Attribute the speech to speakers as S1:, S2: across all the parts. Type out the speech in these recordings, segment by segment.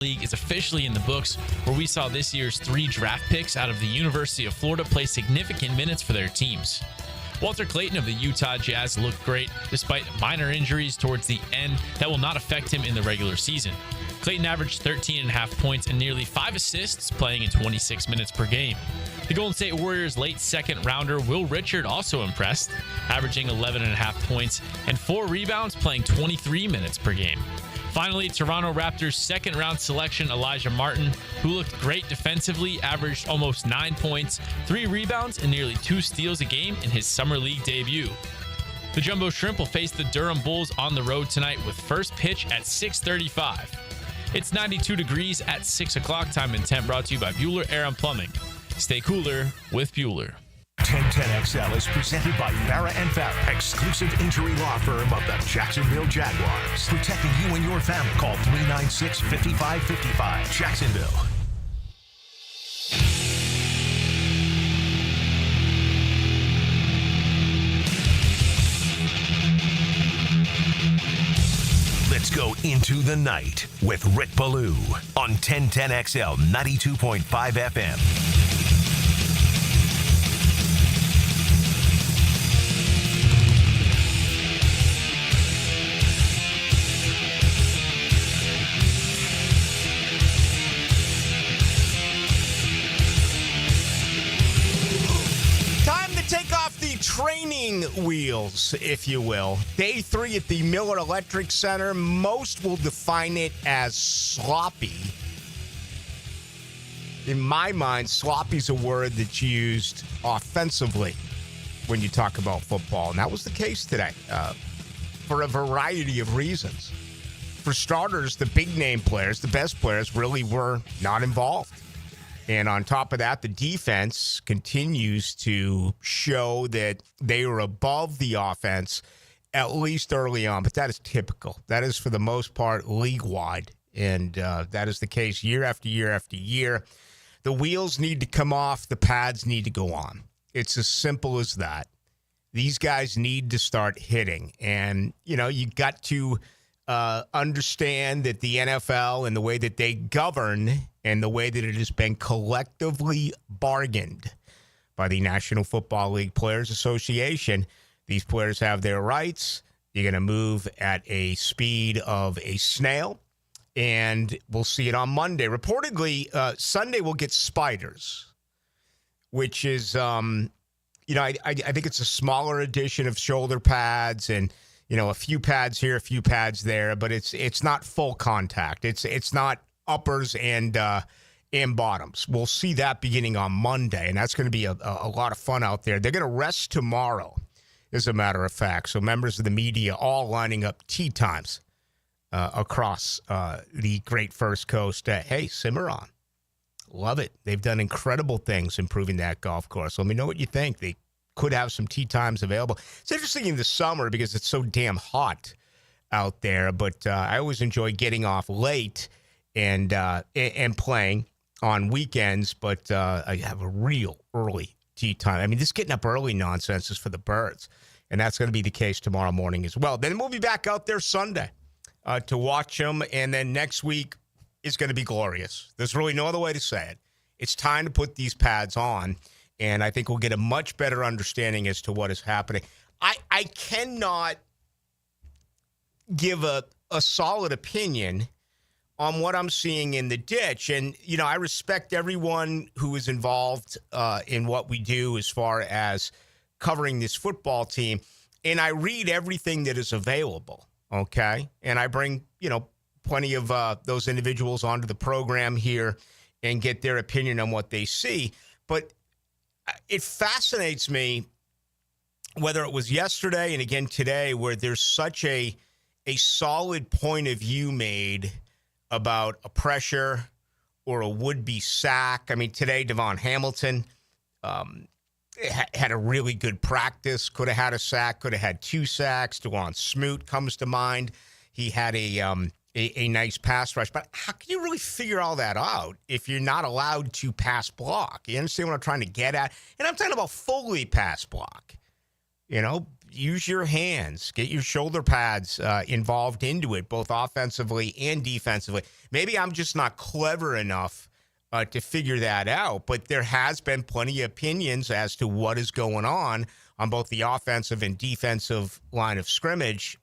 S1: League is officially in the books, where we saw this year's 3 draft picks out of the University of Florida play significant minutes for their teams. Walter Clayton of the Utah Jazz looked great despite minor injuries towards the end that will not affect him in the regular season. Clayton averaged 13.5 points and nearly 5 assists, playing in 26 minutes per game. The Golden State Warriors' late second-rounder Will Richard also impressed, averaging 11.5 points and 4 rebounds, playing 23 minutes per game. Finally, Toronto Raptors' second-round selection Elijah Martin, who looked great defensively, averaged almost 9 points, 3 rebounds, and nearly 2 steals a game in his Summer League debut. The Jumbo Shrimp will face the Durham Bulls on the road tonight with first pitch at 6:35. It's 92 degrees at 6 o'clock. Time and temp brought to you by Bueller Air and Plumbing. Stay cooler with Bueller.
S2: 1010XL is presented by Farah & Farah, exclusive injury law firm of the Jacksonville Jaguars. Protecting you and your family. Call 396-5555. Jacksonville. Let's go into the night with Rick Ballou on 1010XL 92.5 FM.
S3: Take off the training wheels, if you will. Day 3 at the Miller Electric Center. Most will define it as sloppy. In my mind, sloppy is a word that's used offensively when you talk about football. And that was the case today for a variety of reasons. For starters, the big-name players, the best players, really were not involved. And on top of that, the defense continues to show that they are above the offense, at least early on. But that is typical. That is, for the most part, league-wide. And that is the case year after year after year. The wheels need to come off. The pads need to go on. It's as simple as that. These guys need to start hitting. And, you know, you got to understand that the NFL and the way that they govern and the way that it has been collectively bargained by the National Football League Players Association, these players have their rights. You're going to move at a speed of a snail, and we'll see it on Monday. Reportedly, Sunday we'll get spiders, which is, I think it's a smaller edition of shoulder pads and, a few pads here, a few pads there, but it's not full contact. It's not uppers and bottoms. We'll see that beginning on Monday, and that's going to be a lot of fun out there. They're going to rest tomorrow, as a matter of fact. So members of the media all lining up tee times across the great First Coast. Hey, simmer on. Love it. They've done incredible things improving that golf course. Let me know what you think. They could have some tee times available. It's interesting in the summer because it's so damn hot out there, but I always enjoy getting off late and playing on weekends, but I have a real early tee time. I mean, this getting up early nonsense is for the birds, and that's going to be the case tomorrow morning as well. Then we'll be back out there Sunday to watch them, and then next week is going to be glorious. There's really no other way to say it. It's time to put these pads on, and I think we'll get a much better understanding as to what is happening. I cannot give a solid opinion on what I'm seeing in the ditch. And, I respect everyone who is involved in what we do as far as covering this football team. And I read everything that is available, okay? And I bring, plenty of those individuals onto the program here and get their opinion on what they see. But it fascinates me, whether it was yesterday and again today, where there's such a solid point of view made about a pressure or a would-be sack. I mean, today, Devon Hamilton had a really good practice, could have had a sack, could have had 2 sacks. DeJuan Smoot comes to mind. He had a nice pass rush. But how can you really figure all that out if you're not allowed to pass block? You understand what I'm trying to get at? And I'm talking about fully pass block. use your hands, get your shoulder pads involved into it, both offensively and defensively. Maybe I'm just not clever enough to figure that out, but there has been plenty of opinions as to what is going on both the offensive and defensive line of scrimmage.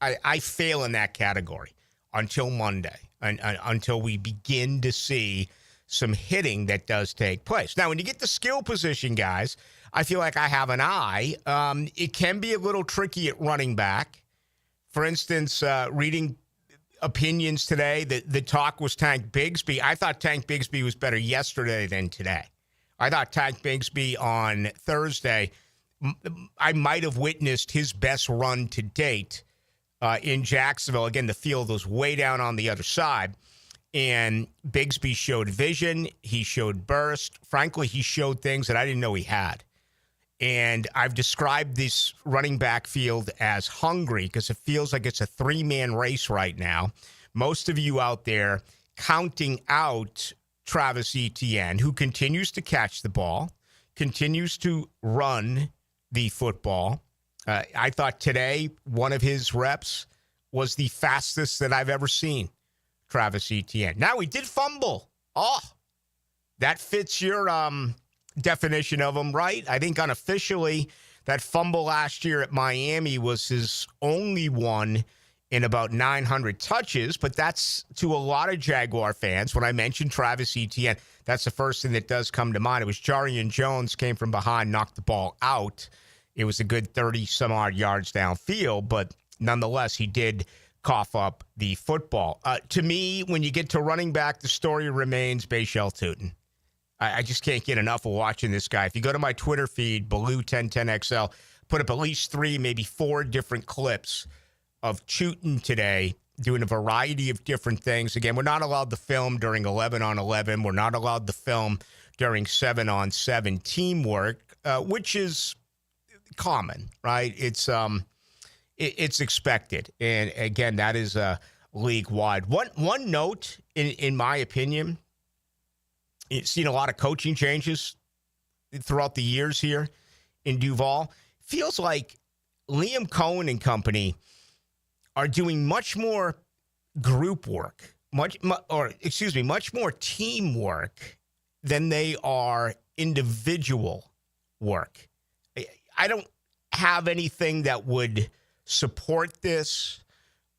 S3: I fail in that category until Monday, until we begin to see some hitting that does take place. Now, when you get the skill position guys, I feel like I have an eye. It can be a little tricky at running back. For instance, reading opinions today, the talk was Tank Bigsby. I thought Tank Bigsby was better yesterday than today. I thought Tank Bigsby on Thursday, I might have witnessed his best run to date in Jacksonville. Again, the field was way down on the other side. And Bigsby showed vision. He showed burst. Frankly, he showed things that I didn't know he had. And I've described this running back field as hungry because it feels like it's a three-man race right now. Most of you out there counting out Travis Etienne, who continues to catch the ball, continues to run the football. I thought today one of his reps was the fastest that I've ever seen Travis Etienne. Now, he did fumble. Oh, that fits your definition of him, right? I think unofficially that fumble last year at Miami was his only one in about 900 touches, but that's to a lot of Jaguar fans. When I mentioned Travis Etienne, that's the first thing that does come to mind. It was Jarian Jones came from behind, knocked the ball out. It was a good 30-some-odd yards downfield, but nonetheless, he did cough up the football. To me, when you get to running back, the story remains Bashal Tootin. I just can't get enough of watching this guy. If you go to my Twitter feed, Baloo1010XL, put up at least 3, maybe 4 different clips of Tootin today doing a variety of different things. Again, we're not allowed to film during 11-on-11. We're not allowed to film during 7-on-7 teamwork, which is common, right? It's expected. And again, that is league-wide. One note, in my opinion, you've seen a lot of coaching changes throughout the years here in Duval. Feels like Liam Cohen and company are doing much more group work, much more teamwork than they are individual work. I don't have anything that would support this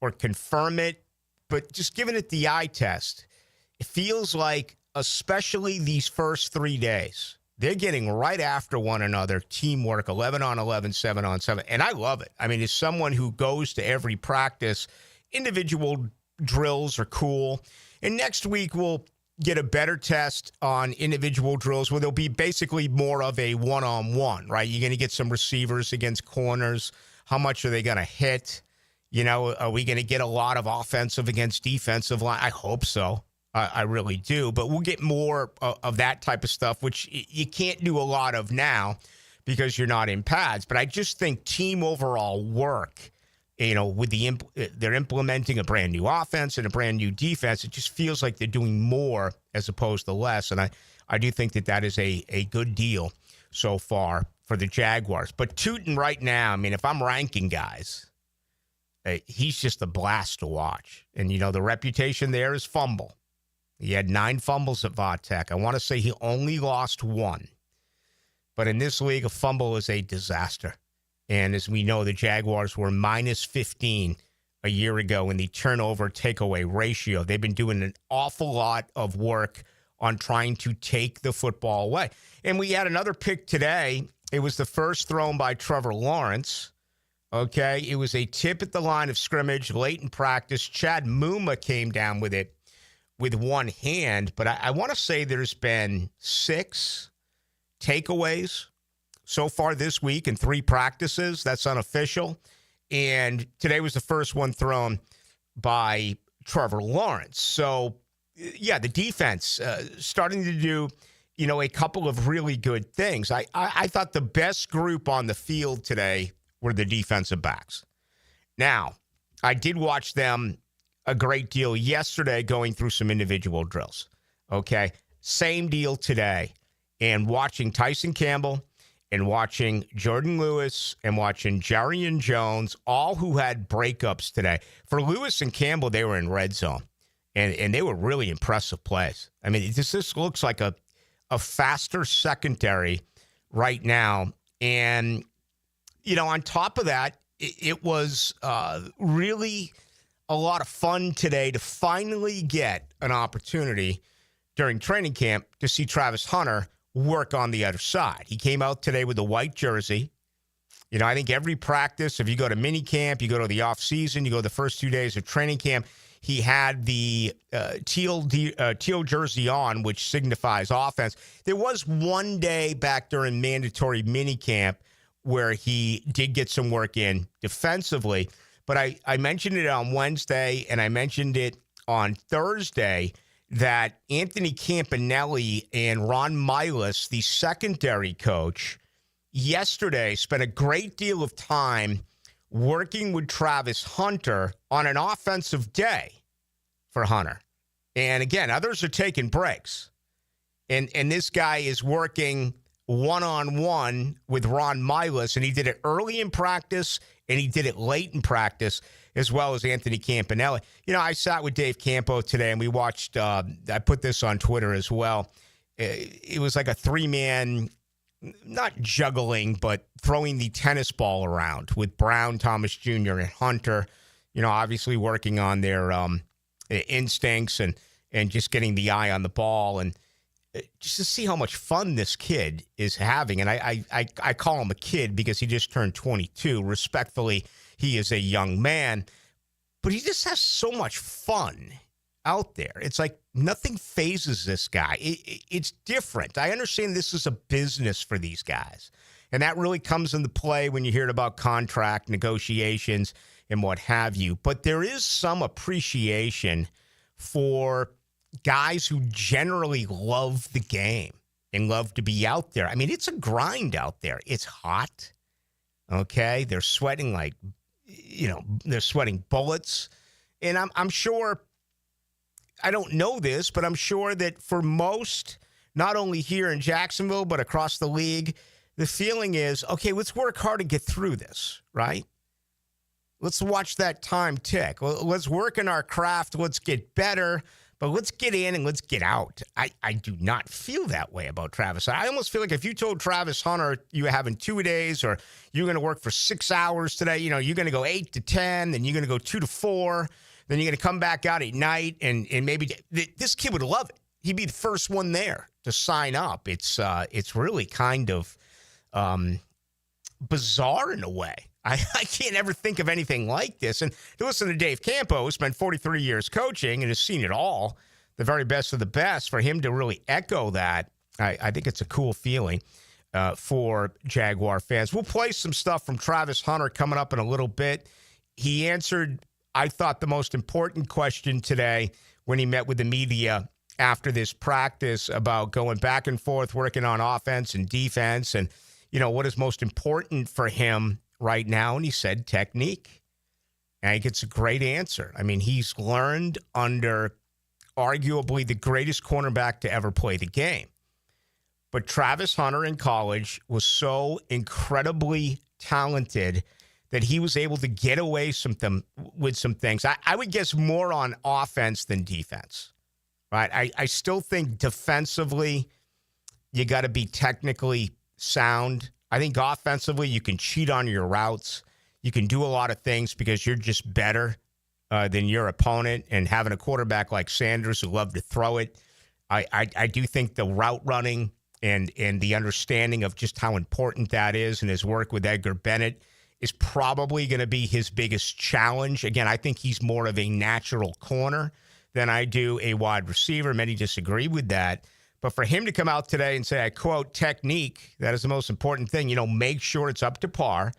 S3: or confirm it, but just giving it the eye test, it feels like, especially these first 3 days, they're getting right after one another, teamwork, 11-on-11, 7-on-7, and I love it. I mean, as someone who goes to every practice, individual drills are cool, and next week we'll get a better test on individual drills where there'll be basically more of a one-on-one, right? You're going to get some receivers against corners. How much are they going to hit? You know, are we going to get a lot of offensive against defensive line? I hope so. I really do. But we'll get more of that type of stuff, which you can't do a lot of now because you're not in pads. But I just think team overall work, you know, with they're implementing a brand new offense and a brand new defense. It just feels like they're doing more as opposed to less. And I do think that is a good deal so far for the Jaguars. But Tootin right now, I mean, if I'm ranking guys, he's just a blast to watch. And, you know, the reputation there is fumble. He had 9 fumbles at Vatech. I want to say he only lost 1. But in this league, a fumble is a disaster. And as we know, the Jaguars were minus 15 a year ago in the turnover takeaway ratio. They've been doing an awful lot of work on trying to take the football away. And we had another pick today. It was the first thrown by Trevor Lawrence. Okay, it was a tip at the line of scrimmage late in practice. Chad Muma came down with it with one hand, but I want to say there's been 6 takeaways so far this week in 3 practices. That's unofficial. And today was the first one thrown by Trevor Lawrence. So, yeah, the defense starting to do, you know, a couple of really good things. I thought the best group on the field today were the defensive backs. Now, I did watch them a great deal yesterday going through some individual drills. Okay, same deal today. And watching Tyson Campbell and watching Jordan Lewis and watching Jarian Jones, all who had breakups today. For Lewis and Campbell, they were in red zone, and they were really impressive plays. I mean, this looks like a faster secondary right now. And, on top of that, it was really a lot of fun today to finally get an opportunity during training camp to see Travis Hunter work on the other side. He came out today with a white jersey. I think every practice, if you go to mini camp, you go to the off season, you go the first 2 days of training camp, he had the teal jersey on, which signifies offense. There was one day back during mandatory mini camp where he did get some work in defensively. But I mentioned it on Wednesday, and I mentioned it on Thursday, that Anthony Campanelli and Ron Milas, the secondary coach, yesterday spent a great deal of time working with Travis Hunter on an offensive day for Hunter. And again, others are taking breaks. And this guy is working one-on-one with Ron Milas, and he did it early in practice, and he did it late in practice, as well as Anthony Campanelli. I sat with Dave Campo today, and we watched, I put this on Twitter as well. It was like a three-man, not juggling, but throwing the tennis ball around with Brown, Thomas Jr., and Hunter, obviously working on their instincts and just getting the eye on the ball, and just to see how much fun this kid is having. And I call him a kid because he just turned 22. Respectfully, he is a young man, but he just has so much fun out there. It's like nothing phases this guy. It's different. I understand this is a business for these guys, and that really comes into play when you hear about contract negotiations and what have you. But there is some appreciation for guys who generally love the game and love to be out there. I mean, it's a grind out there. It's hot. Okay. They're sweating they're sweating bullets. And I'm sure, I don't know this, but I'm sure that for most, not only here in Jacksonville, but across the league, the feeling is, okay, let's work hard to get through this, right? Let's watch that time tick. Let's work in our craft. Let's get better. But let's get in and let's get out. I do not feel that way about Travis. I almost feel like if you told Travis Hunter you're having 2 days or you're going to work for 6 hours today, you're going to go 8 to 10, then you're going to go 2 to 4, then you're going to come back out at night, and maybe this kid would love it. He'd be the first one there to sign up. It's really kind of bizarre in a way. I can't ever think of anything like this. And to listen to Dave Campo, who spent 43 years coaching and has seen it all, the very best of the best, for him to really echo that, I think it's a cool feeling for Jaguar fans. We'll play some stuff from Travis Hunter coming up in a little bit. He answered, I thought, the most important question today when he met with the media after this practice about going back and forth, working on offense and defense, and, what is most important for him right now, and he said technique. I think it's a great answer. I mean, he's learned under arguably the greatest cornerback to ever play the game. But Travis Hunter in college was so incredibly talented that he was able to get away with some things. I would guess more on offense than defense, right? I still think defensively, you got to be technically sound. I think offensively, you can cheat on your routes. You can do a lot of things because you're just better than your opponent. And having a quarterback like Sanders who loved to throw it, I do think the route running and the understanding of just how important that is and his work with Edgar Bennett is probably going to be his biggest challenge. Again, I think he's more of a natural corner than I do a wide receiver. Many disagree with that. But for him to come out today and say, I quote, technique, that is the most important thing. Make sure it's up to par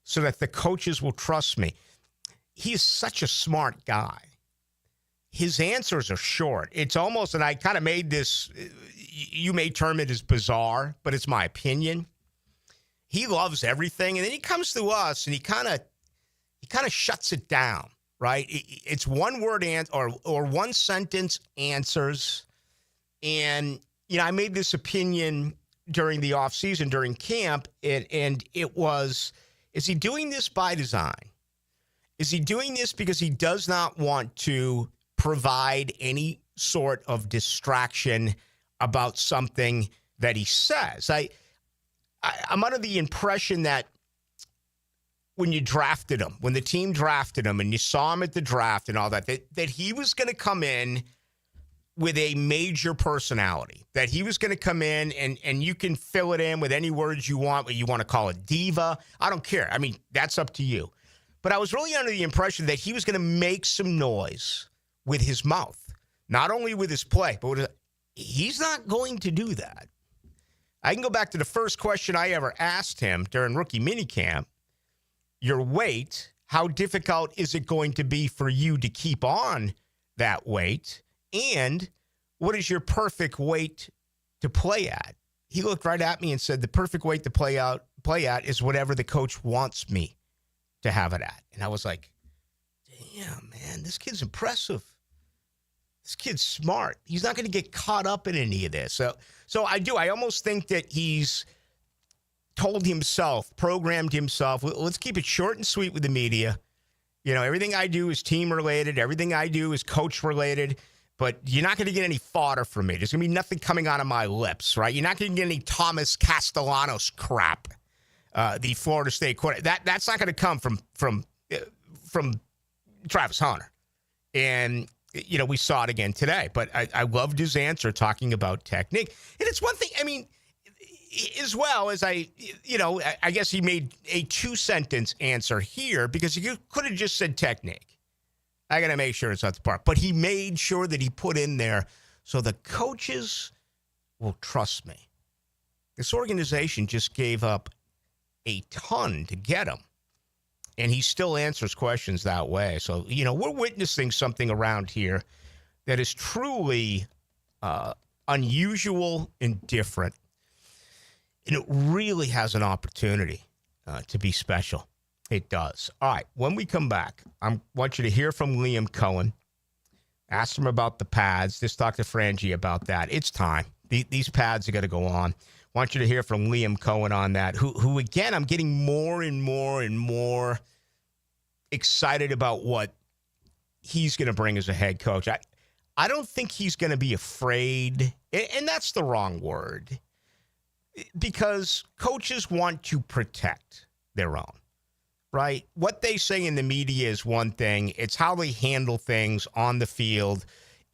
S3: so that the coaches will trust me. He's such a smart guy. His answers are short. It's almost, and I kind of made this, you may term it as bizarre, but it's my opinion. He loves everything. And then he comes to us and he kind of shuts it down, right? It's one word or one sentence answers. And, I made this opinion during the offseason, during camp, and it was, is he doing this by design? Is he doing this because he does not want to provide any sort of distraction about something that he says? I'm under the impression that when you drafted him, when the team drafted him and you saw him at the draft and all that he was going to come in with a major personality, that he was going to come in and you can fill it in with any words you want, what you want to call it, diva. I don't care. I mean, that's up to you. But I was really under the impression that he was going to make some noise with his mouth, not only with his play, but he's not going to do that. I can go back to the first question I ever asked him during rookie minicamp. Your weight, how difficult is it going to be for you to keep on that weight? And what is your perfect weight to play at? He looked right at me and said, the perfect weight to play at is whatever the coach wants me to have it at. And I was like, damn, man, this kid's impressive. This kid's smart. He's not going to get caught up in any of this. So I almost think that he's told himself, programmed himself, let's keep it short and sweet with the media. You know, everything I do is team related. Everything I do is coach related. But you're not going to get any fodder from me. There's going to be nothing coming out of my lips, right? You're not going to get any Thomas Castellanos crap, the Florida State quarterback. That's not going to come from Travis Hunter. And, you know, we saw it again today. But I loved his answer talking about technique. And it's one thing, I mean, as well as I guess he made a 2-sentence answer here because he could have just said technique. I got to make sure it's not the part. But he made sure that he put in there so the coaches will trust me. This organization just gave up a ton to get him. And he still answers questions that way. So, you know, we're witnessing something around here that is truly unusual and different. And it really has an opportunity to be special. It does. All right, when we come back, I want you to hear from Liam Cohen. Ask him about the pads. Just talk to Frangie about that. It's time. These pads are going to go on. I want you to hear from Liam Cohen on that, who again, I'm getting more and more and more excited about what he's going to bring as a head coach. I don't think he's going to be afraid, and that's the wrong word, because coaches want to protect their own, right? What they say in the media is one thing. It's how they handle things on the field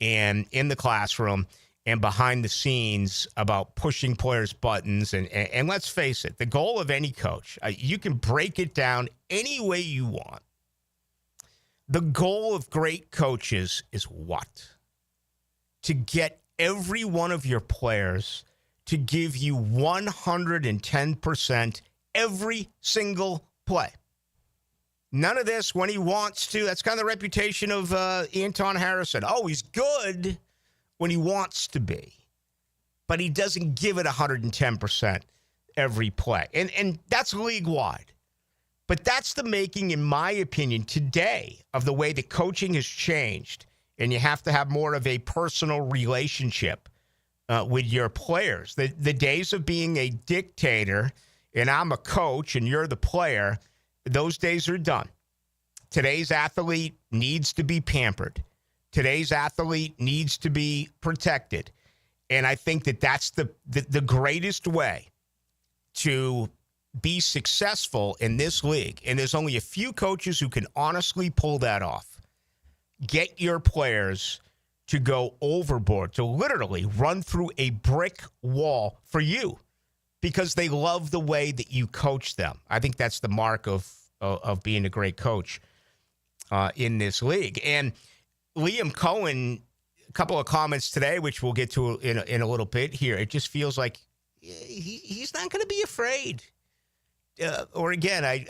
S3: and in the classroom and behind the scenes about pushing players' buttons. And let's face it, the goal of any coach, you can break it down any way you want. The goal of great coaches is what? To get every one of your players to give you 110% every single play. None of this when he wants to. That's kind of the reputation of Anton Harrison. Oh, he's good when he wants to be, but he doesn't give it 110% every play. And that's league-wide. But that's the making, in my opinion, today of the way the coaching has changed, and you have to have more of a personal relationship with your players. The days of being a dictator, and I'm a coach and you're the player, those days are done. Today's athlete needs to be pampered. Today's athlete needs to be protected. And I think that that's the greatest way to be successful in this league. And there's only a few coaches who can honestly pull that off. Get your players to go overboard, to literally run through a brick wall for you because they love the way that you coach them. I think that's the mark of being a great coach in this league. And Liam Cohen, a couple of comments today, which we'll get to in a little bit here. It just feels like he's not going to be afraid. Or again,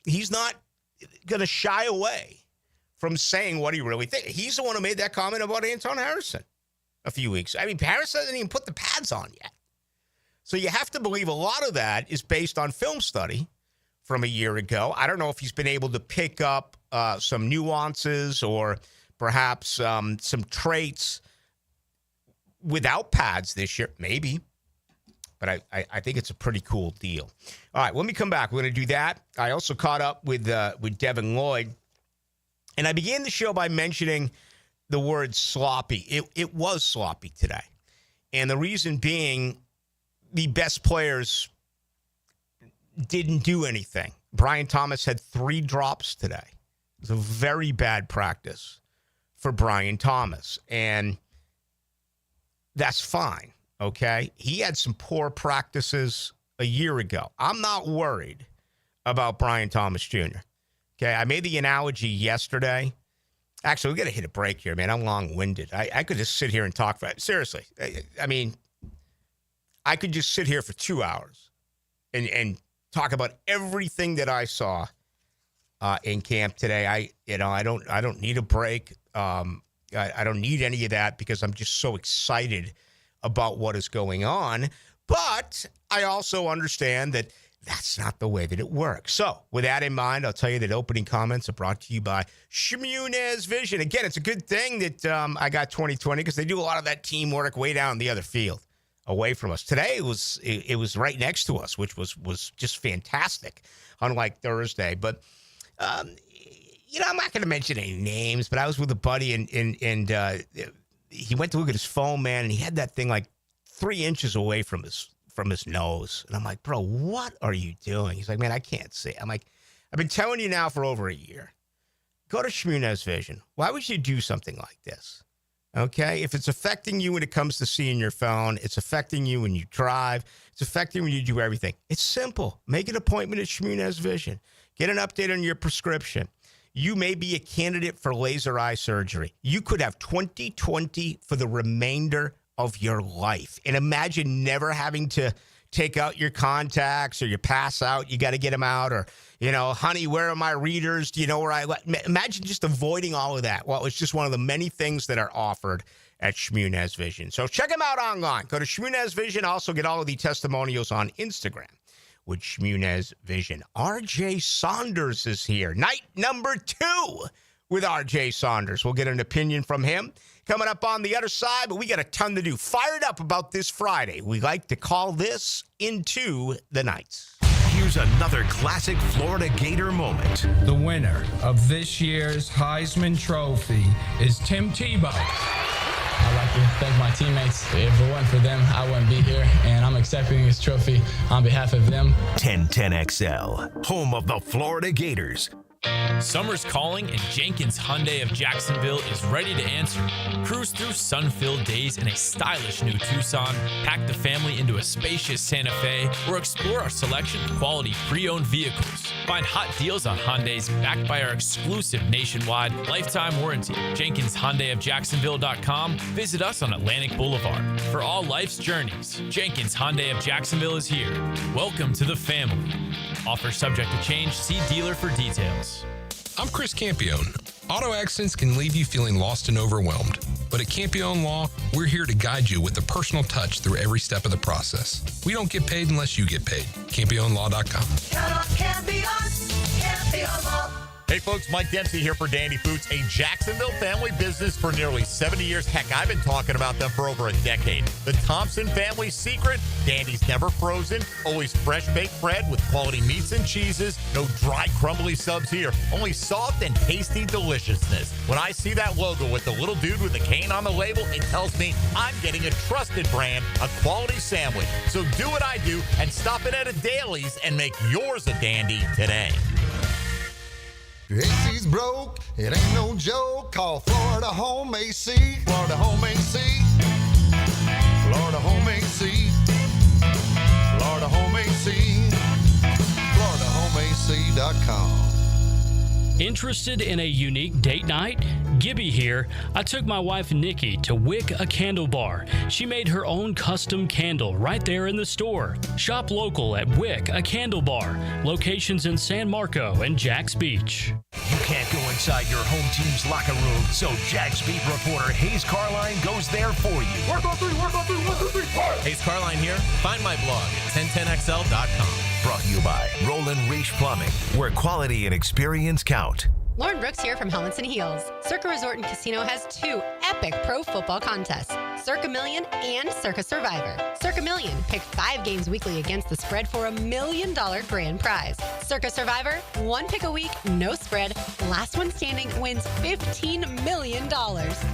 S3: he's not going to shy away from saying what he really thinks. He's the one who made that comment about Anton Harrison a few weeks. I mean, Harrison hasn't even put the pads on yet. So you have to believe a lot of that is based on film study from a year ago. I don't know if he's been able to pick up some nuances or perhaps some traits without pads this year. Maybe. but I think it's a pretty cool deal. All right, when we come back, we're going to do that. I also caught up with Devin Lloyd, and I began the show by mentioning the word sloppy. It was sloppy today, and the reason being the best players didn't do anything. Brian Thomas had 3 drops today. It was a very bad practice for Brian Thomas, and that's fine, okay? He had some poor practices a year ago. I'm not worried about Brian Thomas Jr., okay? I made the analogy yesterday. Actually, we got to hit a break here, man. I'm long-winded. I could just sit here and talk about it. Seriously. I mean, I could just sit here for 2 hours and talk about everything that I saw in camp today. I don't need a break. I don't need any of that because I'm just so excited about what is going on. But I also understand that that's not the way that it works. So with that in mind, I'll tell you that opening comments are brought to you by Shmunez Vision. Again, it's a good thing that I got 2020 because they do a lot of that teamwork way down the other field away from us. Today it was right next to us, which was just fantastic, unlike Thursday. But I'm not going to mention any names, but I was with a buddy and he went to look at his phone, man, and he had that thing like 3 inches away from his nose. And I'm like, bro, what are you doing? He's like, man, I can't see. I'm like, I've been telling you now for over a year. Go to Shmunez Vision. Why would you do something like this? Okay? If it's affecting you when it comes to seeing your phone, it's affecting you when you drive, it's affecting when you do everything. It's simple. Make an appointment at Shmunez Vision. Get an update on your prescription. You may be a candidate for laser eye surgery. You could have 20/20 for the remainder of your life. And imagine never having to take out your contacts or you pass out, you got to get them out, or, honey, where are my readers? Do you know where imagine just avoiding all of that. Well, it's just one of the many things that are offered at Shmunez Vision. So check them out online. Go to Shmunez Vision. Also get all of the testimonials on Instagram with Shmunez Vision. RJ Saunders is here. Night number 2 with RJ Saunders. We'll get an opinion from him coming up on the other side, but we got a ton to do. Fired up about this Friday. We like to call this Into the Nights.
S2: Here's another classic Florida Gator moment.
S4: The winner of this year's Heisman Trophy is Tim Tebow.
S5: I'd like to thank my teammates. If it wasn't for them, I wouldn't be here, and I'm accepting this trophy on behalf of them.
S2: 1010XL, home of the Florida Gators.
S1: Summer's calling, and Jenkins Hyundai of Jacksonville is ready to answer. Cruise through sun-filled days in a stylish new Tucson, pack the family into a spacious Santa Fe, or explore our selection of quality pre-owned vehicles. Find hot deals on Hyundais backed by our exclusive nationwide lifetime warranty. Jenkins Hyundai of Jacksonville.com. Visit us on Atlantic Boulevard. For all life's journeys, Jenkins Hyundai of Jacksonville is here. Welcome to the family. Offer subject to change. See dealer for details.
S6: I'm Chris Campione. Auto accidents can leave you feeling lost and overwhelmed. But at Campione Law, we're here to guide you with a personal touch through every step of the process. We don't get paid unless you get paid. CampioneLaw.com.
S7: Count on Campione, Campione Law.
S8: Hey folks, Mike Dempsey here for Dandy Foods, a Jacksonville family business for nearly 70 years. Heck, I've been talking about them for over a decade. The Thompson family secret, Dandy's never frozen, always fresh baked bread with quality meats and cheeses, no dry crumbly subs here, only soft and tasty deliciousness. When I see that logo with the little dude with the cane on the label, it tells me I'm getting a trusted brand, a quality sandwich. So do what I do and stop in at a Daly's and make yours a dandy today.
S9: Your AC's broke, it ain't no joke. Call Florida Home AC. Florida Home AC. Florida Home AC. Florida Home AC. FloridaHomeAC.com.
S10: Interested in a unique date night? Gibby here. I took my wife Nikki to Wick a Candle Bar. She made her own custom candle right there in the store. Shop local at Wick a Candle Bar. Locations in San Marco and Jax Beach.
S2: You can't go inside your home team's locker room, so Jags beat reporter Hayes Carline goes there for you.
S7: Work on three, work on three, 1, 2, 3, 4.
S11: Hayes Carline here. Find my blog at 1010XL.com.
S2: Brought to you by Roland Reach Plumbing, where quality and experience count.
S12: Lauren Brooks here from Helmets and Heels. Circa Resort and Casino has 2 epic pro football contests. Circa Million, and Circa Survivor. Circa Million, pick 5 games weekly against the spread for $1 million grand prize. Circa Survivor, 1 pick a week, no spread. Last one standing wins $15 million.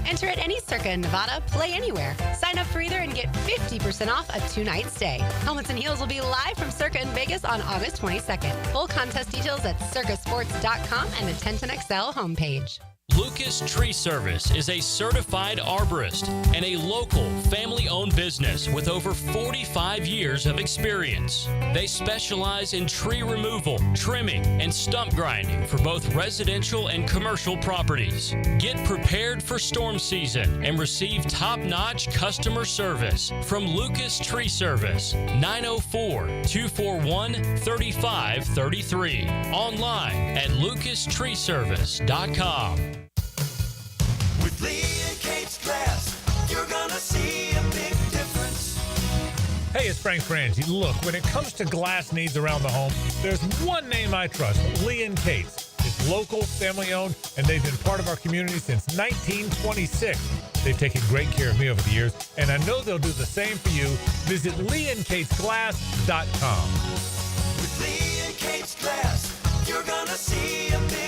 S12: Enter at any Circa in Nevada, play anywhere. Sign up for either and get 50% off a 2-night stay. Helmets and Heels will be live from Circa in Vegas on August 22nd. Full contest details at circasports.com and the 1010XL homepage.
S10: Lucas Tree Service is a certified arborist and a local family-owned business with over 45 years of experience. They specialize in tree removal, trimming, and stump grinding for both residential and commercial properties. Get prepared for storm season and receive top-notch customer service from Lucas Tree Service, 904-241-3533. Online at lucastreeservice.com.
S7: With Lee and Kate's glass, you're gonna see a big difference.
S13: Hey, it's Frank Frangie. Look, when it comes to glass needs around the home, there's one name I trust, Lee and Kate's. It's local, family-owned, and they've been part of our community since 1926. They've taken great care of me over the years, and I know they'll do the same for you. Visit leeandkatesglass.com.
S7: With Lee and Kate's glass, you're gonna see a big difference.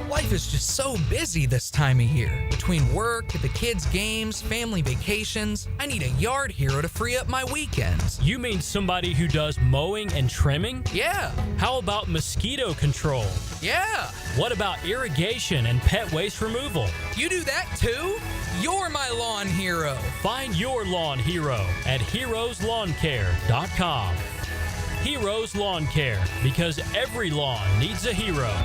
S14: Life is just so busy this time of year. Between work, the kids' games, family vacations, I need a yard hero to free up my weekends.
S10: You mean somebody who does mowing and trimming?
S14: Yeah.
S10: How about mosquito control?
S14: Yeah.
S10: What about irrigation and pet waste removal?
S14: You do that too? You're my lawn hero.
S10: Find your lawn hero at heroeslawncare.com. Heroes Lawn Care, because every lawn needs a hero.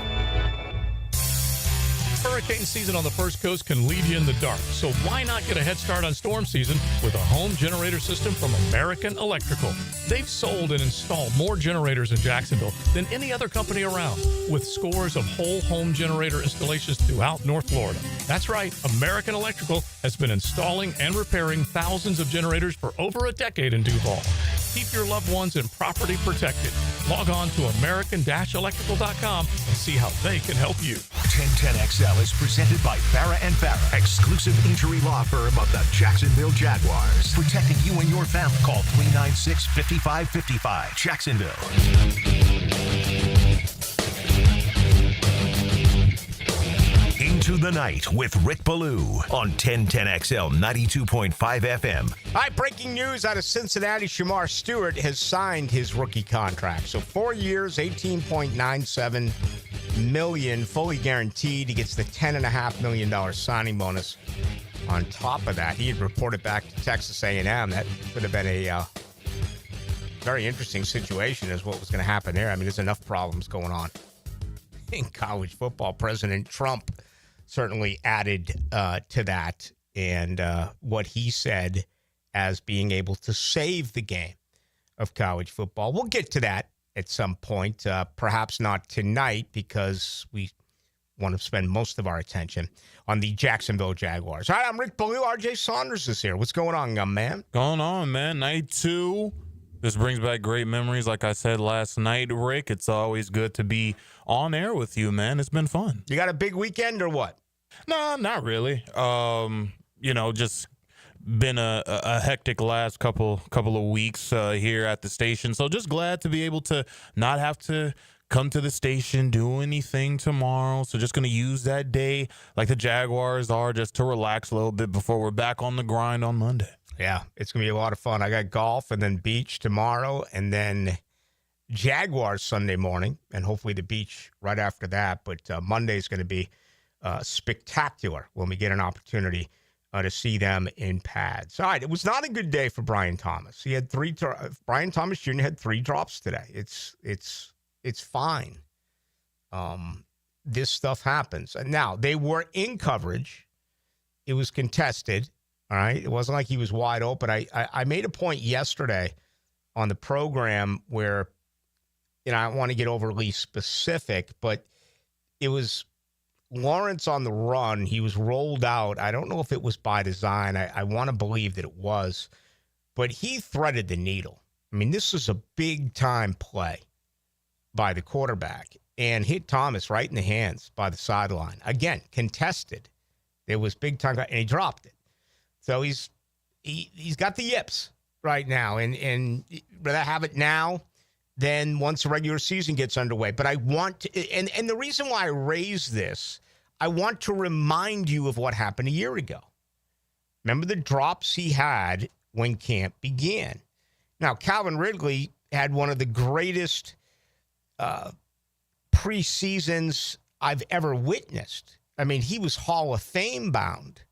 S13: Hurricane season on the First Coast can leave you in the dark, so why not get a head start on storm season with a home generator system from American Electrical? They've sold and installed more generators in Jacksonville than any other company around, with scores of whole home generator installations throughout North Florida. That's right, American Electrical has been installing and repairing thousands of generators for over a decade in Duval. Keep your loved ones and property protected. Log on to american-electrical.com and see how they can help you.
S2: 1010XL is presented by Farah and Farah, exclusive injury law firm of the Jacksonville Jaguars. Protecting you and your family. Call 396-5555. Jacksonville. Into the Night with Rick Ballou on 1010XL 92.5 FM.
S3: All right, breaking news out of Cincinnati. Shamar Stewart has signed his rookie contract. So 4 years, $18.97 million, fully guaranteed. He gets the $10.5 million signing bonus on top of that. He had reported back to Texas A&M. That could have been a very interesting situation as what was going to happen there. I mean, there's enough problems going on in college football. President Trump certainly added to that, and what he said as being able to save the game of college football. We'll get to that at some point, perhaps not tonight, because we want to spend most of our attention on the Jacksonville Jaguars. All right, I'm Rick Ballou. RJ Saunders is here. What's going on, man?
S15: Going on, man. Night 2. This brings back great memories. Like I said last night, Rick, it's always good to be on air with you, man. It's been fun.
S3: You got a big weekend or what?
S15: No, not really. Just been a hectic last couple of weeks here at the station. So just glad to be able to not have to come to the station, do anything tomorrow. So just going to use that day like the Jaguars are, just to relax a little bit before we're back on the grind on Monday.
S3: Yeah, it's going to be a lot of fun. I got golf and then beach tomorrow, and then Jaguars Sunday morning, and hopefully the beach right after that. But Monday's going to be spectacular when we get an opportunity to see them in pads. All right, it was not a good day for Brian Thomas. He had Brian Thomas Jr. had 3 drops today. It's fine. This stuff happens. And now, they were in coverage. It was contested. All right, it wasn't like he was wide open. I made a point yesterday on the program where, I don't want to get overly specific, but it was Lawrence on the run. He was rolled out. I don't know if it was by design. I want to believe that it was, but he threaded the needle. I mean, this is a big-time play by the quarterback and hit Thomas right in the hands by the sideline. Again, contested. There was big time, and he dropped it. So he's got the yips right now, and rather have it now than once the regular season gets underway. But I want to, and the reason why I raise this, I want to remind you of what happened a year ago. Remember the drops he had when camp began. Now, Calvin Ridley had one of the greatest preseasons I've ever witnessed. I mean, he was Hall of Fame bound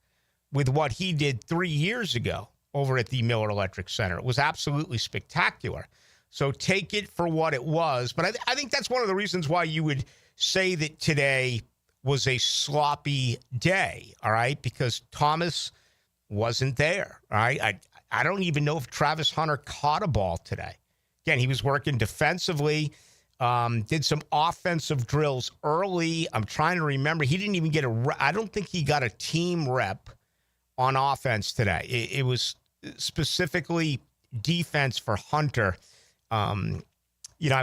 S3: with what he did 3 years ago over at the Miller Electric Center. It was absolutely spectacular. So take it for what it was. But I think that's one of the reasons why you would say that today was a sloppy day, all right? Because Thomas wasn't there, all right? I don't even know if Travis Hunter caught a ball today. Again, he was working defensively, did some offensive drills early. I'm trying to remember. He didn't even get I don't think he got a team rep on offense today. It was specifically defense for Hunter. I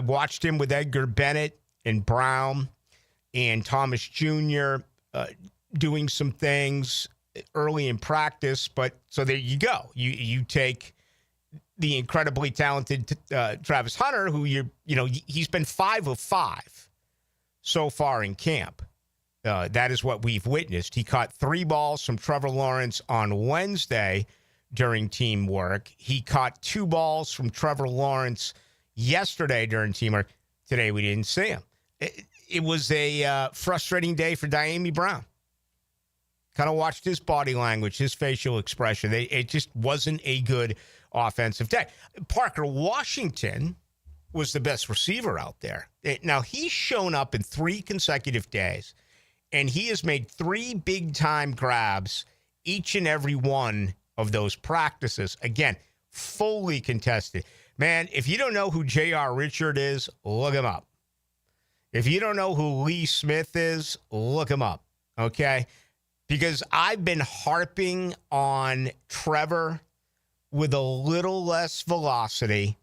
S3: watched him with Edgar Bennett and Brown and Thomas Jr. Doing some things early in practice. But so there you go. You take the incredibly talented Travis Hunter, who he's been 5 of 5 so far in camp. That is what we've witnessed. He caught 3 balls from Trevor Lawrence on Wednesday during team work. He caught 2 balls from Trevor Lawrence yesterday during team work. Today we didn't see him. It was a frustrating day for Diami Brown. Kind of watched his body language, his facial expression. It just wasn't a good offensive day. Parker Washington was the best receiver out there. Now, he's shown up in 3 consecutive days, and he has made 3 big-time grabs each and every one of those practices. Again, fully contested. Man, if you don't know who J.R. Richard is, look him up. If you don't know who Lee Smith is, look him up, okay? Because I've been harping on Trevor with a little less velocity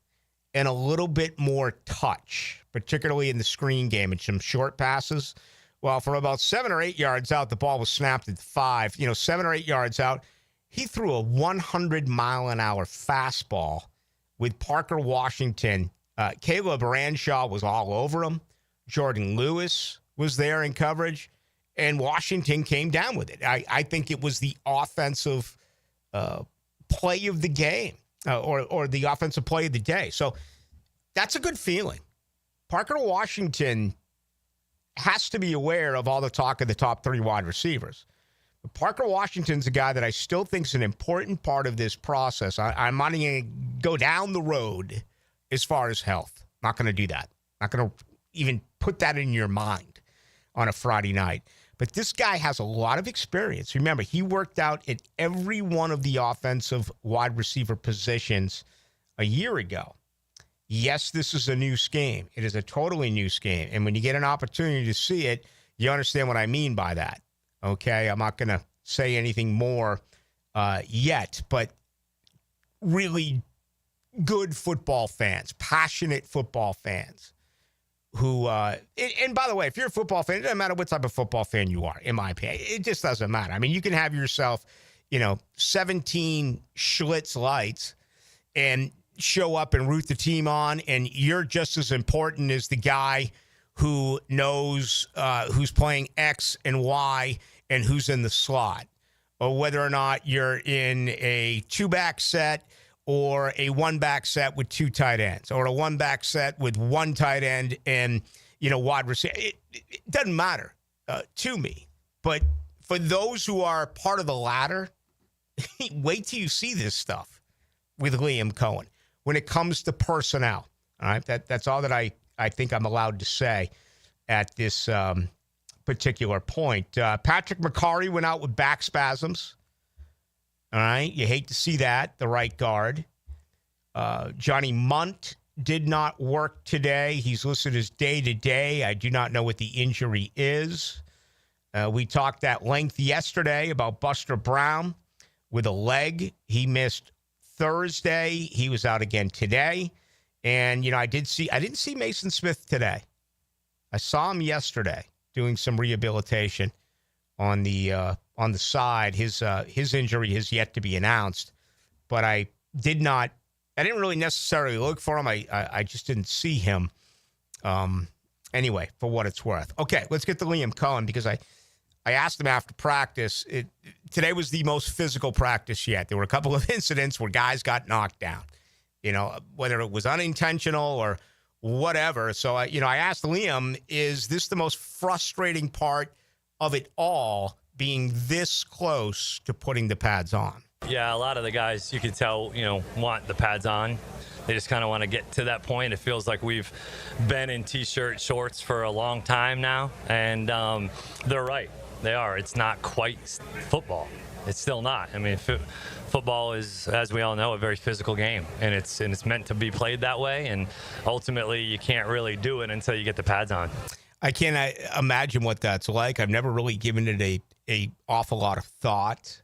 S3: and a little bit more touch, particularly in the screen game and some short passes. Well, from about 7 or 8 yards out, the ball was snapped at 5. 7 or 8 yards out, he threw a 100-mile-an-hour fastball with Parker Washington. Caleb Ranshaw was all over him. Jordan Lewis was there in coverage, and Washington came down with it. I think it was the offensive play of the game or the offensive play of the day. So that's a good feeling. Parker Washington has to be aware of all the talk of the top 3 wide receivers. But Parker Washington's a guy that I still think is an important part of this process. I'm not going to go down the road as far as health. Not going to do that. Not going to even put that in your mind on a Friday night. But this guy has a lot of experience. Remember, he worked out at every one of the offensive wide receiver positions a year ago. Yes, this is a new scheme. It is a totally new scheme. And when you get an opportunity to see it, you understand what I mean by that. Okay? I'm not going to say anything more yet, but really good football fans, passionate football fans who, and by the way, if you're a football fan, it doesn't matter what type of football fan you are, in my opinion. It just doesn't matter. I mean, you can have yourself, 17 Schlitz lights and show up and root the team on, and you're just as important as the guy who knows who's playing X and Y and who's in the slot, or whether or not you're in a 2-back set or a 1-back set with 2 tight ends, or a 1-back set with 1 tight end and, wide receiver. It doesn't matter to me. But for those who are part of the latter, wait till you see this stuff with Liam Cohen when it comes to personnel. All right, that's all that I think I'm allowed to say at this particular point. Patrick McCarry went out with back spasms. All right, you hate to see that, the right guard. Johnny Munt did not work today. He's listed as day-to-day. I do not know what the injury is. We talked at length yesterday about Buster Brown with a leg. He missed Thursday. He was out again today. And, I didn't see Mason Smith today. I saw him yesterday doing some rehabilitation on the on the side. His injury has yet to be announced, but I didn't really necessarily look for him. I just didn't see him. Anyway, for what it's worth. Okay, let's get to Liam Cohen because I asked him after practice. Today was the most physical practice yet. There were a couple of incidents where guys got knocked down, whether it was unintentional or whatever. So, I asked Liam, is this the most frustrating part of it all, being this close to putting the pads on?
S16: Yeah, a lot of the guys, you can tell, want the pads on. They just kind of want to get to that point. It feels like we've been in T-shirt shorts for a long time now, and they're right. They are. It's not quite football. It's still not. I mean, football is, as we all know, a very physical game, and it's meant to be played that way, and ultimately you can't really do it until you get the pads on.
S3: I can't imagine what that's like. I've never really given it a awful lot of thought.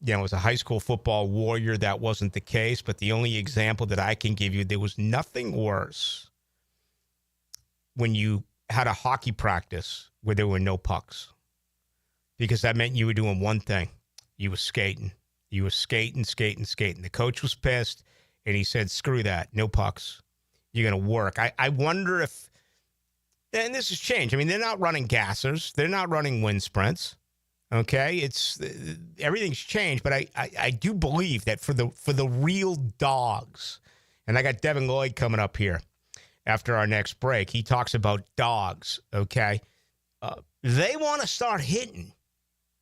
S3: As a high school football warrior, that wasn't the case, but the only example that I can give you, there was nothing worse when you had a hockey practice where there were no pucks, because that meant you were doing one thing. You were skating. You were skating. The coach was pissed, and he said, screw that, no pucks. You're going to work. I wonder if, and this has changed. I mean, they're not running gassers. They're not running wind sprints. Okay, everything's changed, but I do believe that for the real dogs, and I got Devin Lloyd coming up here after our next break. He talks about dogs. Okay, they want to start hitting.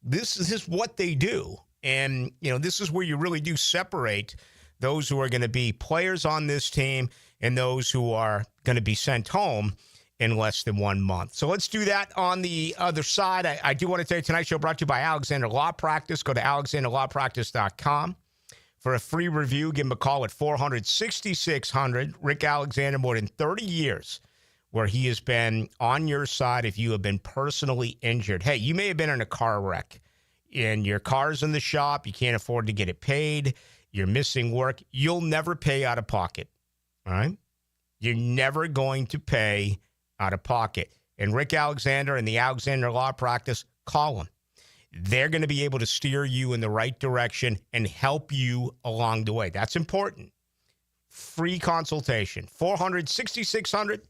S3: This is what they do, and this is where you really do separate those who are going to be players on this team and those who are going to be sent home in less than 1 month. So let's do that on the other side. I do want to tell you, tonight's show brought to you by Alexander Law Practice. Go to alexanderlawpractice.com for a free review. Give him a call at 400-6600. Rick Alexander, more than 30 years where he has been on your side if you have been personally injured. Hey, you may have been in a car wreck and your car's in the shop. You can't afford to get it paid. You're missing work. You'll never pay out of pocket. All right? You're never going to pay out of pocket. And Rick Alexander and the Alexander Law Practice, call them. They're going to be able to steer you in the right direction and help you along the way. That's important. Free consultation, 400-6600,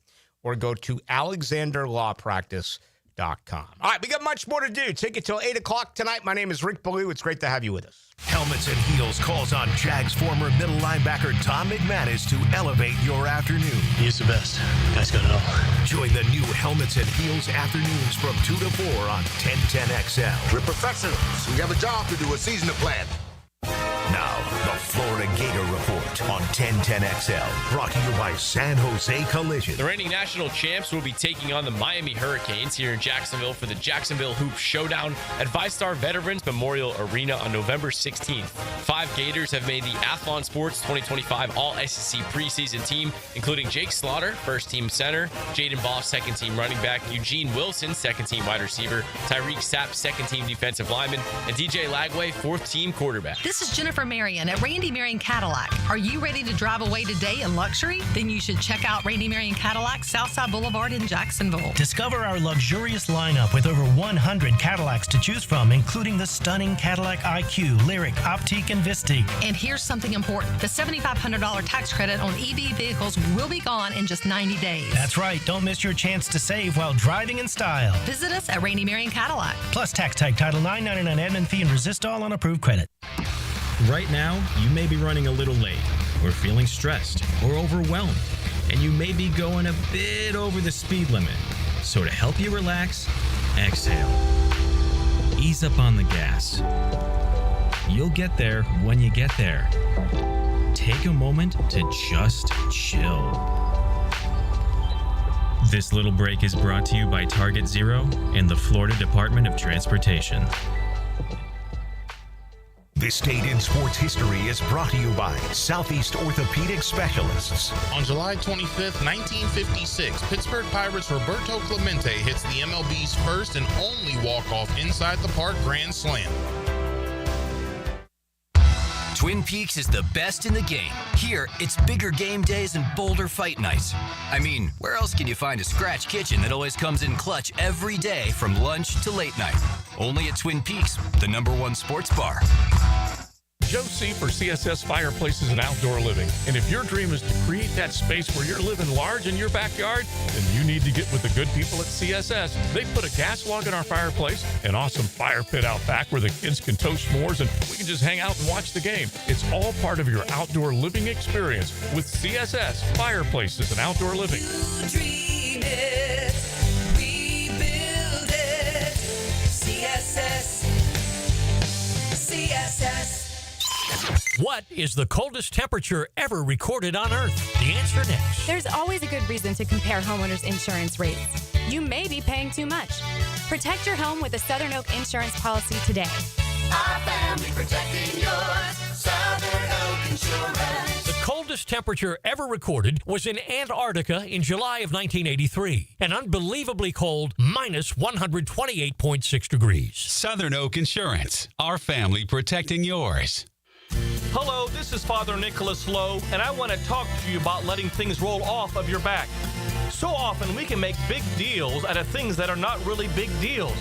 S3: or go to alexanderlawpractice.com. All right, we got much more to do. Take it till 8 o'clock tonight. My name is Rick Ballou. It's great to have you with us.
S2: Helmets and Heels calls on Jags former middle linebacker Tom McManus to elevate your afternoon.
S17: He's the best. Guys got it all.
S2: Join the new Helmets and Heels afternoons from 2 to 4 on 1010XL.
S9: We're professionals. We have a job to do, a season to plan.
S2: Now, the Florida Gator Report on 1010XL, brought to you by San Jose Collision.
S1: The reigning national champs will be taking on the Miami Hurricanes here in Jacksonville for the Jacksonville Hoop Showdown at VyStar Veterans Memorial Arena on November 16th. 5 Gators have made the Athlon Sports 2025 All-SEC preseason team, including Jake Slaughter, first-team center, Jaden Boff, second-team running back, Eugene Wilson, second-team wide receiver, Tyreek Sapp, second-team defensive lineman, and DJ Lagway, fourth-team quarterback.
S18: This is Jennifer Marion at Randy Marion Cadillac. Are you ready to drive away today in luxury? Then you should check out Randy Marion Cadillac, Southside Boulevard in Jacksonville.
S19: Discover our luxurious lineup with over 100 Cadillacs to choose from, including the stunning Cadillac IQ, Lyric, Optique, and Vistique.
S18: And here's something important. The $7,500 tax credit on EV vehicles will be gone in just 90 days.
S19: That's right. Don't miss your chance to save while driving in style.
S18: Visit us at Randy Marion Cadillac.
S19: Plus tax tag Title $9.99 admin fee and resist all on approved credit.
S20: Right now, you may be running a little late, or feeling stressed, or overwhelmed, and you may be going a bit over the speed limit. So to help you relax, exhale. Ease up on the gas. You'll get there when you get there. Take a moment to just chill. This little break is brought to you by Target Zero and the Florida Department of Transportation.
S2: This date in sports history is brought to you by Southeast Orthopedic Specialists.
S21: On July 25th, 1956, Pittsburgh Pirates' Roberto Clemente hits the MLB's first and only walk-off inside the park grand slam.
S4: Twin Peaks is the best in the game. Here, it's bigger game days and bolder fight nights. I mean, where else can you find a scratch kitchen that always comes in clutch every day from lunch to late night? Only at Twin Peaks, the #1 sports bar.
S13: Joe C. for CSS Fireplaces and Outdoor Living. And if your dream is to create that space where you're living large in your backyard, then you need to get with the good people at CSS. They put a gas log in our fireplace, an awesome fire pit out back where the kids can toast s'mores and we can just hang out and watch the game. It's all part of your outdoor living experience with CSS Fireplaces and Outdoor Living.
S7: You dream it, we build it. CSS.
S22: What is the coldest temperature ever recorded on Earth? The answer next.
S23: There's always a good reason to compare homeowners' insurance rates. You may be paying too much. Protect your home with a Southern Oak insurance policy today.
S7: Our family protecting yours. Southern Oak Insurance.
S22: The coldest temperature ever recorded was in Antarctica in July of 1983. An unbelievably cold minus 128.6 degrees.
S24: Southern Oak Insurance. Our family protecting yours.
S25: Hello, this is Father Nicholas Lowe, and I want to talk to you about letting things roll off of your back. So often we can make big deals out of things that are not really big deals.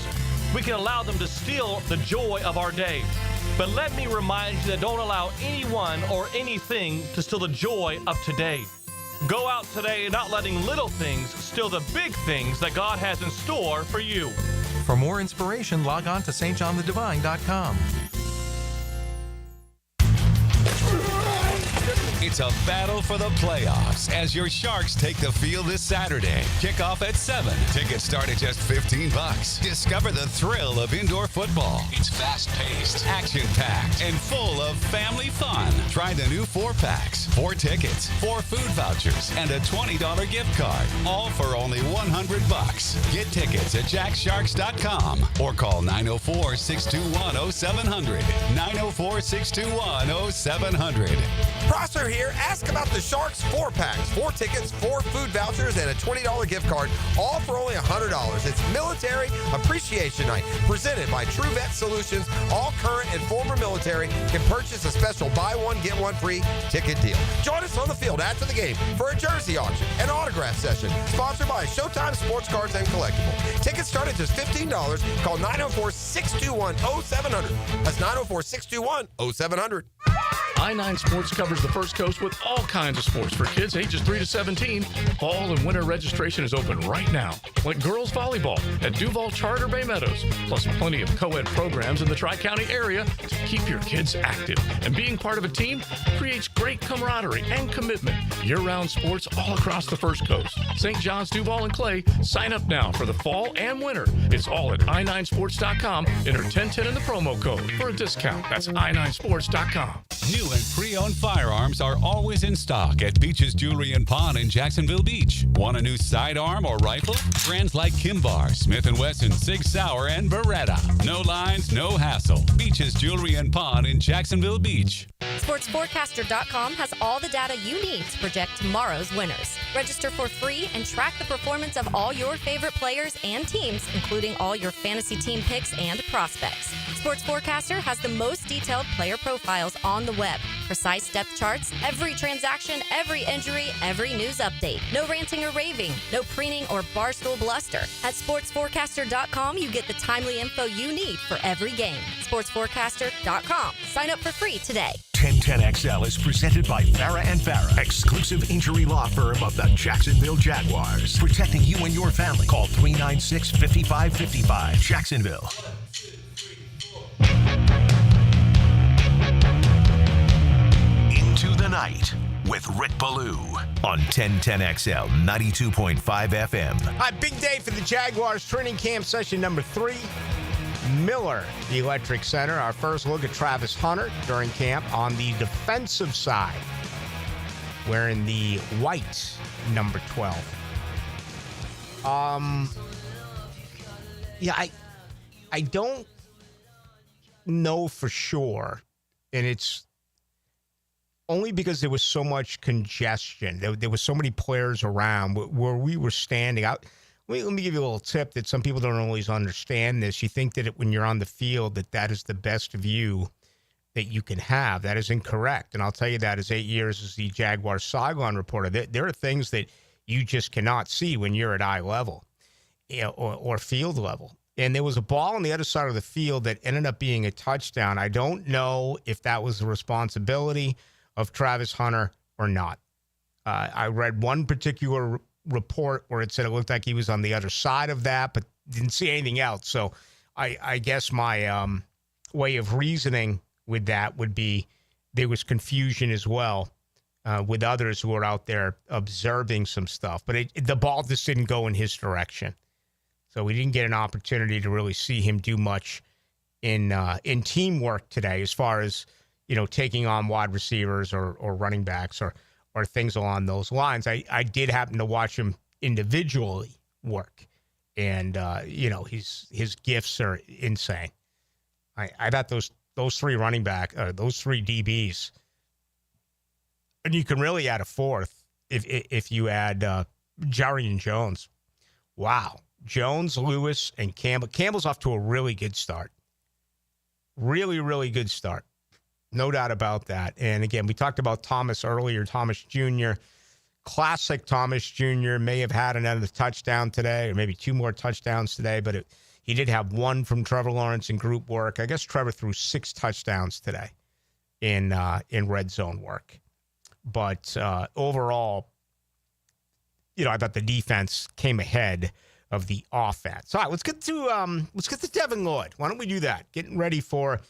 S25: We can allow them to steal the joy of our day. But let me remind you that don't allow anyone or anything to steal the joy of today. Go out today not letting little things steal the big things that God has in store for you.
S26: For more inspiration, log on to stjohnthedivine.com.
S24: It's a battle for the playoffs as your Sharks take the field this Saturday. Kickoff at 7. Tickets start at just $15. Discover the thrill of indoor football. It's fast-paced, action-packed, and full of family fun. Try the new 4-packs, 4 tickets, 4 food vouchers, and a $20 gift card. All for only $100. Get tickets at jacksharks.com or call 904-621-0700. 904-621-0700.
S27: Prosser here. Ask about the Sharks 4-packs, 4 tickets, 4 food vouchers, and a $20 gift card, all for only $100. It's Military Appreciation Night, presented by True Vet Solutions. All current and former military can purchase a special buy one, get one free ticket deal. Join us on the field after the game for a jersey auction and autograph session, sponsored by Showtime Sports Cards and Collectible. Tickets start at just $15. Call 904-621-0700. That's 904-621-0700.
S13: I-9 Sports covers the First Coast with all kinds of sports for kids ages 3 to 17. Fall and winter registration is open right now, like girls volleyball at Duval Charter Bay Meadows, plus plenty of co-ed programs in the Tri-County area to keep your kids active. And being part of a team creates great camaraderie and commitment. Year-round sports all across the First Coast. St. John's, Duval, and Clay, sign up now for the fall and winter. It's all at i9sports.com. Enter 1010 in the promo code for a discount. That's i9sports.com.
S24: New and pre-owned firearms are always in stock at Beach's Jewelry and Pawn in Jacksonville Beach. Want a new sidearm or rifle? Brands like Kimbar, Smith & Wesson, Sig Sauer, and Beretta. No lines, no hassle. Beach's Jewelry and Pawn in Jacksonville Beach.
S28: SportsForecaster.com has all the data you need to project tomorrow's winners. Register for free and track the performance of all your favorite players and teams, including all your fantasy team picks and prospects. Sports Forecaster has the most detailed player profiles on the web. Precise depth charts, every transaction, every injury, every news update. No ranting or raving, no preening or barstool bluster. At SportsForecaster.com, you get the timely info you need for every game. SportsForecaster.com. Sign up for free today.
S2: 1010XL is presented by Farah and Farah, exclusive injury law firm of the Jacksonville Jaguars. Protecting you and your family. Call 396-5555. Jacksonville. Into the Night with Rick Ballou on 1010XL 92.5 FM.
S3: All right, big day for the Jaguars training camp session number 3. Miller, the Electric Center. Our first look at Travis Hunter during camp on the defensive side, wearing the white number 12. I don't know for sure, and it's only because there was so much congestion. There was so many players around where we were standing out. Let me give you a little tip that some people don't always understand this. You think that when you're on the field that is the best view that you can have. That is incorrect. And I'll tell you that as 8 years as the Jaguars sideline reporter, there are things that you just cannot see when you're at eye level, or field level. And there was a ball on the other side of the field that ended up being a touchdown. I don't know if that was the responsibility of Travis Hunter or not. I read one particular report where it said it looked like he was on the other side of that, but didn't see anything else. So I guess my way of reasoning with that would be there was confusion as well with others who were out there observing some stuff. But the ball just didn't go in his direction. So we didn't get an opportunity to really see him do much in teamwork today as far as, taking on wide receivers or running backs or things along those lines. I did happen to watch him individually work. And, his gifts are insane. I thought those three those three DBs, and you can really add a fourth if you add Jerry and Jones. Wow. Jones, Lewis, and Campbell. Campbell's off to a really good start. Really, really good start. No doubt about that. And again, we talked about Thomas earlier, Thomas Jr. Classic Thomas Jr. may have had another touchdown today, or maybe two more touchdowns today, but he did have one from Trevor Lawrence in group work. I guess Trevor threw 6 touchdowns today in red zone work. But overall, I thought the defense came ahead of the offense. All right, let's get to Devin Lloyd. Why don't we do that? Getting ready for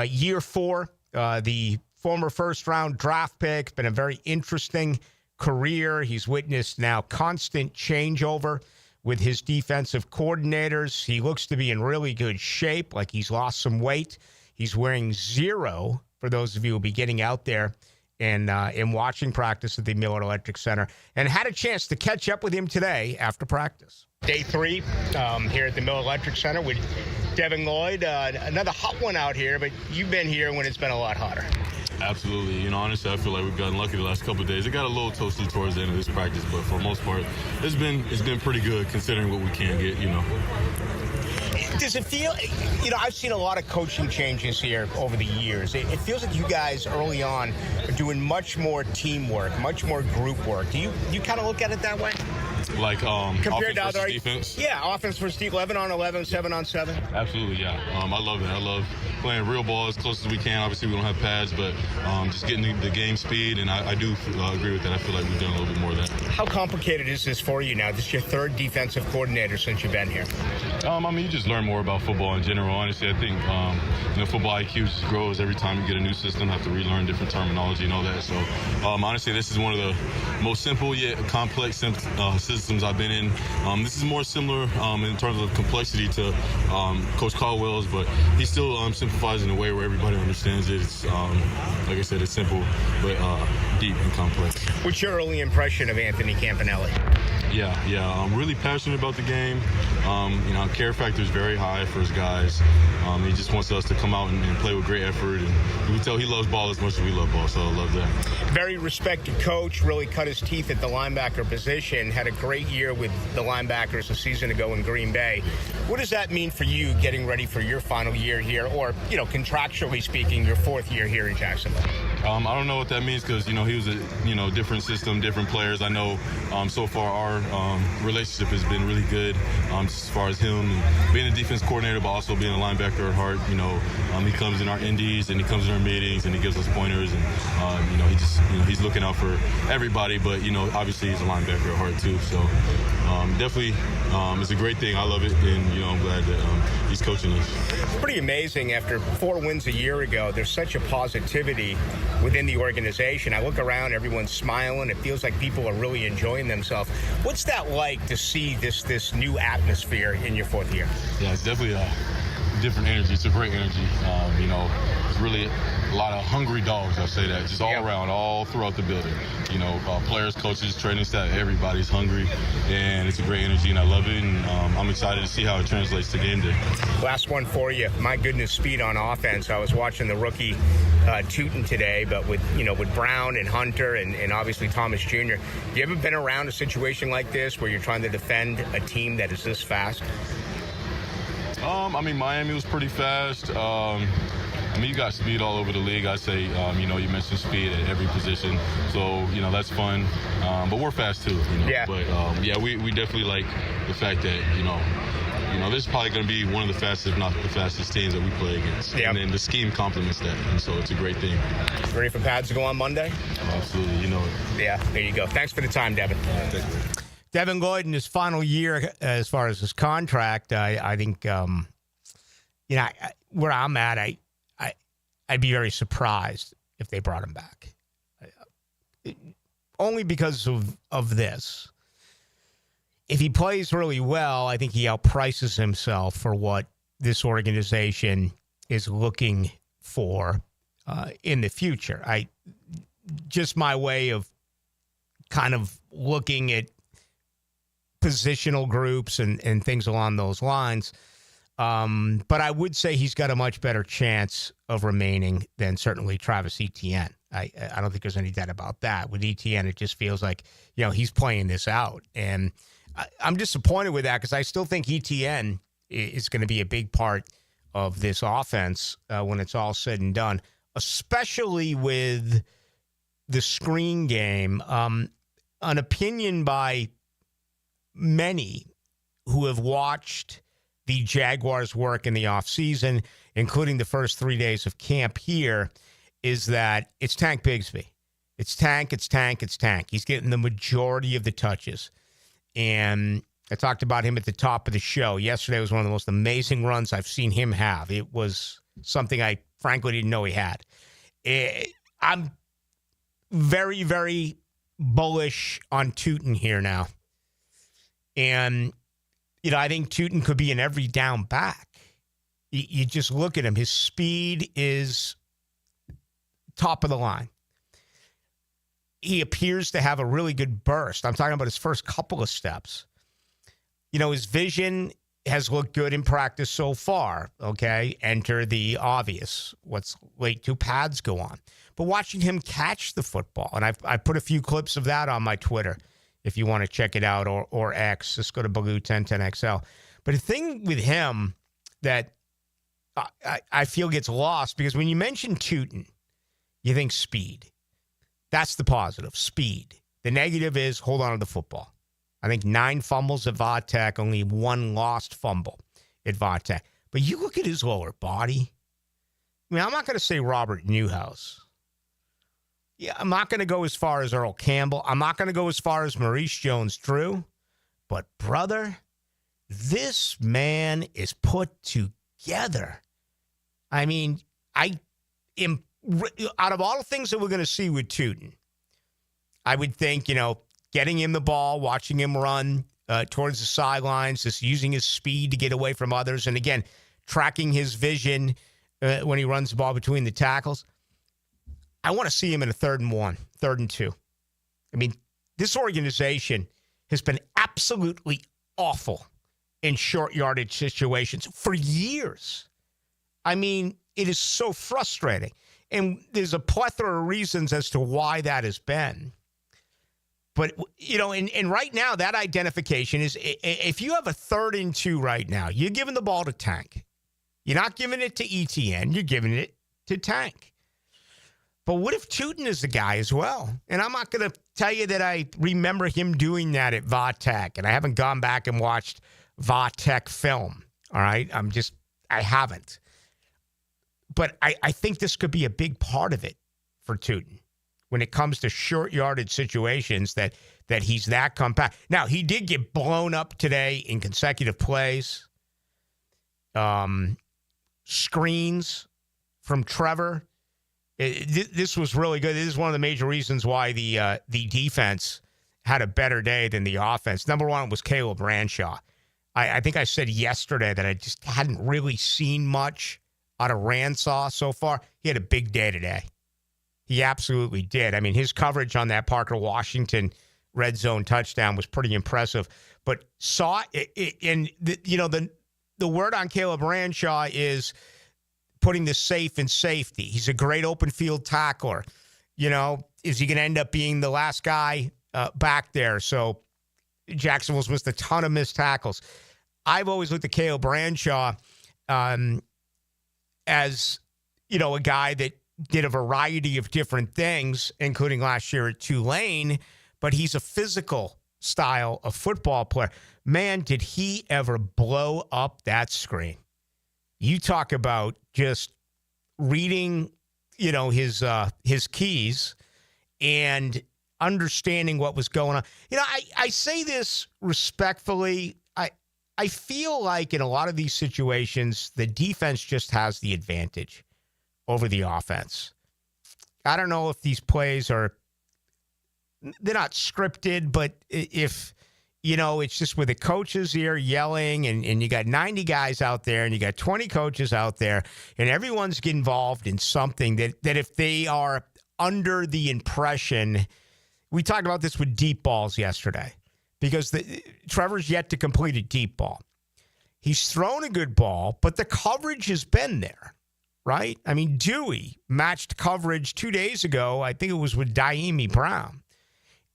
S3: year 4. The former first-round draft pick. Been a very interesting career. He's witnessed now constant changeover with his defensive coordinators. He looks to be in really good shape, like he's lost some weight. He's wearing 0, for those of you who will be getting out there and watching practice at the Miller Electric Center, and had a chance to catch up with him today after practice. Day 3 here at the Miller Electric Center with Devin Lloyd. Another hot one out here, but you've been here when it's been a lot hotter.
S5: Absolutely. Honestly, I feel like we've gotten lucky the last couple of days. It got a little toasty towards the end of this practice, but for the most part, it's been pretty good considering what we can get,
S3: Does it feel, I've seen a lot of coaching changes here over the years. It feels like you guys early on are doing much more teamwork, much more group work. Do you kind of look at it that way?
S5: Like
S3: compared
S5: offense
S3: to other
S5: defense?
S3: Yeah, offense versus 11 on 11, 7-on-7.
S5: Absolutely, yeah. I love it. I love playing real ball as close as we can. Obviously, we don't have pads, but just getting the game speed, and I do agree with that. I feel like we've done a little bit more of that. How complicated is this for you now? This is your 3rd defensive coordinator since you've been here. You just learn more about football in general. Honestly, I think football IQ just grows every time you get a new system. Have to relearn different terminology and all that. So honestly, this is one of the most simple yet complex systems I've been in. This is more similar in terms of complexity to Coach Caldwell's, but he still simplifies in a way where everybody understands it. It's like I said, it's simple but deep and complex.
S3: What's your early impression of Anthony Campanelli?
S5: Yeah. I'm really passionate about the game. Care factor is very high for his guys. He just wants us to come out and play with great effort. And you can tell he loves ball as much as we love ball, so I love that. Very respected coach, really cut his teeth at the linebacker position, had a great year with the linebackers a season ago in Green Bay. What does that mean for you getting ready for your final year here, or, contractually speaking, your 4th year here in Jacksonville? I don't know what that means because, he was a, different system, different players. I know so far our relationship has been really good as far as him being a defense coordinator, but also being a linebacker at heart. He comes in our indies and he comes in our meetings and he gives us pointers and, he's looking out for everybody, but, obviously he's a linebacker at heart too. So definitely it's a great thing. I love it, and, I'm glad that he's coaching us. It's pretty amazing. After 4 wins a year ago, there's such a positivity within the organization. I look around, everyone's smiling. It feels like people are really enjoying themselves. What's that like to see this new atmosphere in your 4th year? Yeah, it's definitely a different energy. It's a great energy. It's really a lot of hungry dogs, I'll say that, just all around, all throughout the building. Players, coaches, training staff, everybody's hungry, and it's a great energy, and I love it, and I'm excited to see how it translates to game day. Last one for you. My goodness, speed on offense. I was watching the rookie Tootin today, but with Brown and Hunter and obviously Thomas Jr. You ever been around a situation like this where you're trying to defend a team that is this fast? Miami was pretty fast. I mean, you got speed all over the league. I say, you mentioned speed at every position. So, that's fun. But we're fast too.
S3: Yeah.
S5: But, we definitely like the fact that, this is probably going to be one of the fastest, if not the fastest teams that we play against.
S3: Yep.
S5: And then the scheme complements that. And so it's a great thing.
S3: Ready for pads to go on Monday?
S5: Absolutely. You know it.
S3: Yeah, there you go. Thanks for the time, Devin.
S5: Thank you.
S3: Devin Lloyd in his final year, as far as his contract, I think, where I'm at, I'd be very surprised if they brought him back. Only because of this. If he plays really well, I think he outprices himself for what this organization is looking for in the future. Just my way of kind of looking at positional groups and things along those lines. But I would say he's got a much better chance of remaining than certainly Travis Etienne. I don't think there's any doubt about that. With Etienne, it just feels like, he's playing this out. And I'm disappointed with that because I still think Etienne is going to be a big part of this offense when it's all said and done, especially with the screen game. An opinion by many who have watched the Jaguars work in the offseason, including the first 3 days of camp here, is that it's Tank Bigsby. It's Tank. He's getting the majority of the touches. And I talked about him at the top of the show. Yesterday was one of the most amazing runs I've seen him have. It was something I frankly didn't know he had. I'm very, very bullish on Tootin here now. And, I think Tootin could be an every down back. You just look at him. His speed is top of the line. He appears to have a really good burst. I'm talking about his first couple of steps. His vision has looked good in practice so far, okay? Enter the obvious. What's late two pads go on. But watching him catch the football, and I put a few clips of that on my Twitter if you want to check it out, or X. Just go to Baloo 1010XL. But the thing with him that I feel gets lost, because when you mention Tootin, you think speed. That's the positive, speed. The negative is hold on to the football. I think 9 fumbles at Va-Tech, only 1 lost fumble at Va-Tech. But you look at his lower body. I mean, I'm not going to say Robert Newhouse. Yeah, I'm not going to go as far as Earl Campbell. I'm not going to go as far as Maurice Jones-Drew. But, brother, this man is put together. I mean, out of all the things that we're going to see with Tootin, I would think, getting him the ball, watching him run towards the sidelines, just using his speed to get away from others, and again, tracking his vision when he runs the ball between the tackles. I want to see him in a 3rd and 1, 3rd and 2. I mean, this organization has been absolutely awful in short yardage situations for years. I mean, it is so frustrating. And there's a plethora of reasons as to why that has been. But, and right now, that identification is, if you have a 3rd and 2 right now, you're giving the ball to Tank. You're not giving it to Etienne. You're giving it to Tank. But what if Tootin is the guy as well? And I'm not going to tell you that I remember him doing that at Va-Tech, and I haven't gone back and watched Va-Tech film, all right? I haven't. But I think this could be a big part of it for Tootin when it comes to short yardage situations, that he's that compact. Now, he did get blown up today in consecutive plays. Screens from Trevor. This was really good. This is one of the major reasons why the defense had a better day than the offense. Number one was Caleb Ranshaw. I think I said yesterday that I just hadn't really seen much out of Ransaw so far. He had a big day today. He absolutely did. I mean, his coverage on that Parker Washington red zone touchdown was pretty impressive. But the word on Caleb Ranshaw is putting the safe in safety. He's a great open field tackler. Is he going to end up being the last guy back there? So Jacksonville's missed a ton of missed tackles. I've always looked at Caleb Ranshaw as a guy that did a variety of different things, including last year at Tulane, but he's a physical style of football player. Man, did he ever blow up that screen. You talk about just reading, his keys and understanding what was going on. I say this respectfully. I feel like in a lot of these situations, the defense just has the advantage over the offense. I don't know if these plays they're not scripted, but if, it's just with the coaches here yelling and you got 90 guys out there and you got 20 coaches out there and everyone's getting involved in something that if they are under the impression, we talked about this with deep balls yesterday, because Trevor's yet to complete a deep ball. He's thrown a good ball, but the coverage has been there, right? I mean, Dewey matched coverage 2 days ago. I think it was with Daimi Brown.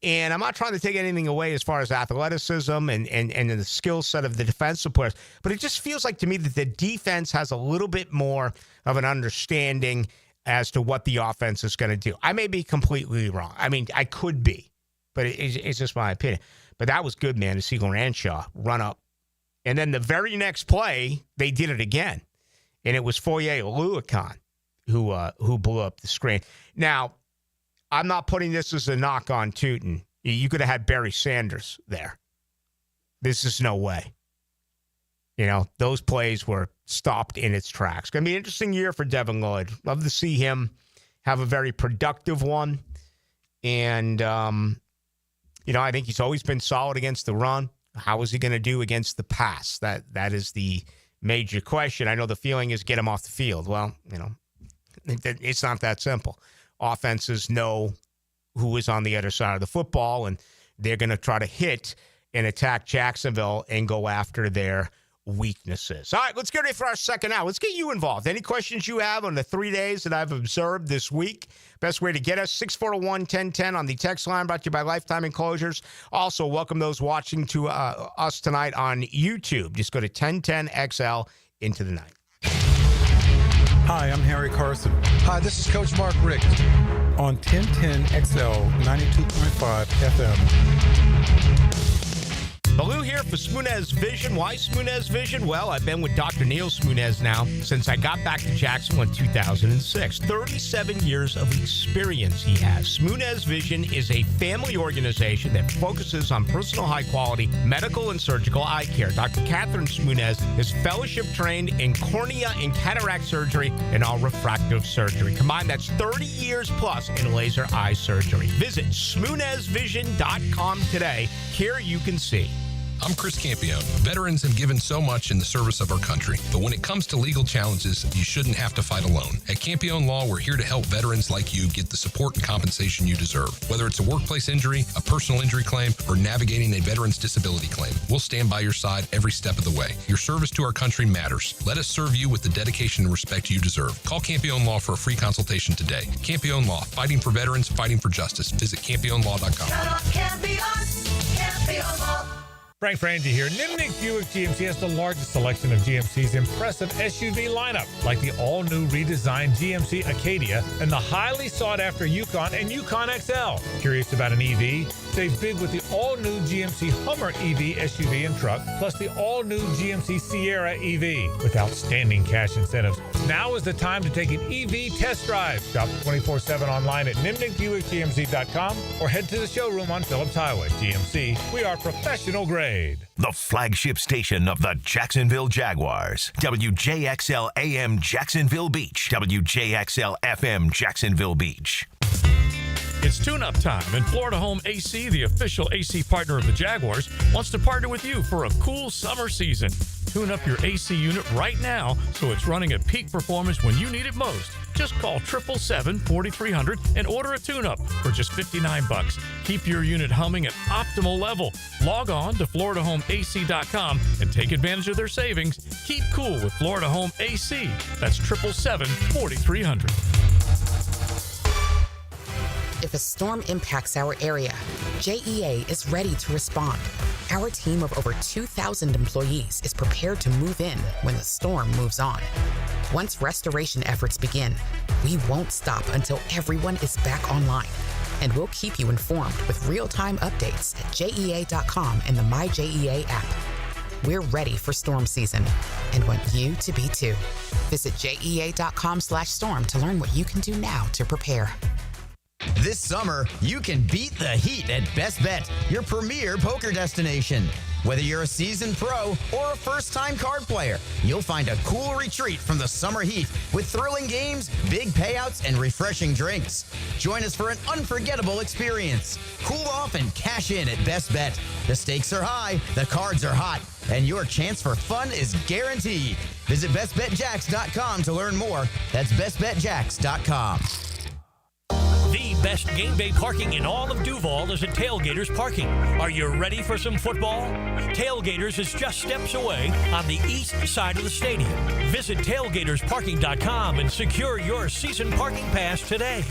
S3: And I'm not trying to take anything away as far as athleticism and the skill set of the defensive players, but it just feels like to me that the defense has a little bit more of an understanding as to what the offense is going to do. I may be completely wrong. I mean, I could be, but it's just my opinion. But that was good, man, to see Ranshaw run up. And then the very next play, they did it again. And it was Foye Oluokun who blew up the screen. Now, I'm not putting this as a knock on Tootin. You could have had Barry Sanders there. This is no way. Those plays were stopped in its tracks. Going to be an interesting year for Devin Lloyd. Love to see him have a very productive one. And, I think he's always been solid against the run. How is he going to do against the pass? That is the major question. I know the feeling is get him off the field. Well, it's not that simple. Offenses know who is on the other side of the football, and they're going to try to hit and attack Jacksonville and go after their weaknesses. All right, let's get ready for our second hour. Let's get you involved. Any questions you have on the 3 days that I've observed this week? Best way to get us, 641-1010 on the text line, brought to you by Lifetime Enclosures. Also, welcome those watching to us tonight on YouTube. Just go to 1010XL into the night.
S6: Hi, I'm Harry Carson.
S8: Hi, this is Coach Mark Rick.
S6: On 1010XL 92.5 FM.
S3: Baloo here for Smoonez Vision. Why Smoonez Vision? Well, I've been with Dr. Neil Smoonez now since I got back to Jacksonville in 2006. 37 years of experience he has. Smoonez Vision is a family organization that focuses on personal high-quality medical and surgical eye care. Dr. Catherine Smoonez is fellowship-trained in cornea and cataract surgery and all refractive surgery. Combined, that's 30 years plus in laser eye surgery. Visit SmoonezVision.com today. Here you can see.
S10: I'm Chris Campione. Veterans have given so much in the service of our country, but when it comes to legal challenges, you shouldn't have to fight alone. At Campione Law, we're here to help veterans like you get the support and compensation you deserve. Whether it's a workplace injury, a personal injury claim, or navigating a veteran's disability claim, we'll stand by your side every step of the way. Your service to our country matters. Let us serve you with the dedication and respect you deserve. Call Campione Law for a free consultation today. Campione Law, fighting for veterans, fighting for justice. Visit CampioneLaw.com.
S11: Campione Law. Frank Frangie here. Nimnik Buick GMC has the largest selection of GMC's impressive SUV lineup, like the all-new redesigned GMC Acadia and the highly sought-after Yukon and Yukon XL. Curious about an EV? Save big with the all-new GMC Hummer EV SUV and truck, plus the all-new GMC Sierra EV with outstanding cash incentives. Now is the time to take an EV test drive. Shop 24/7 online at NimnikBuickGMC.com or head to the showroom on Phillips Highway. GMC, we are professional grade.
S2: The flagship station of the Jacksonville Jaguars. WJXL AM Jacksonville Beach. WJXL FM Jacksonville Beach.
S13: It's tune-up time, and Florida Home AC, the official AC partner of the Jaguars, wants to partner with you for a cool summer season. Tune up your AC unit right now so it's running at peak performance when you need it most. Just call 777-4300 and order a tune-up for just $59. Keep your unit humming at optimal level. Log on to FloridaHomeAC.com and take advantage of their savings. Keep cool with Florida Home AC. That's 777-4300.
S12: If a storm impacts our area, JEA is ready to respond. Our team of over 2,000 employees is prepared to move in when the storm moves on. Once restoration efforts begin, we won't stop until everyone is back online. And we'll keep you informed with real-time updates at JEA.com and the MyJEA app. We're ready for storm season and want you to be too. Visit JEA.com/storm to learn what you can do now to prepare.
S1: This summer, you can beat the heat at Best Bet, your premier poker destination. Whether you're a seasoned pro or a first-time card player, you'll find a cool retreat from the summer heat with thrilling games, big payouts, and refreshing drinks. Join us for an unforgettable experience. Cool off and cash in at Best Bet. The stakes are high, the cards are hot, and your chance for fun is guaranteed. Visit bestbetjacks.com to learn more. That's bestbetjacks.com.
S22: The best game day parking in all of Duval is at Tailgaters Parking. Are you ready for some football? Tailgaters is just steps away on the east side of the stadium. Visit tailgatorsparking.com and secure your season parking pass today.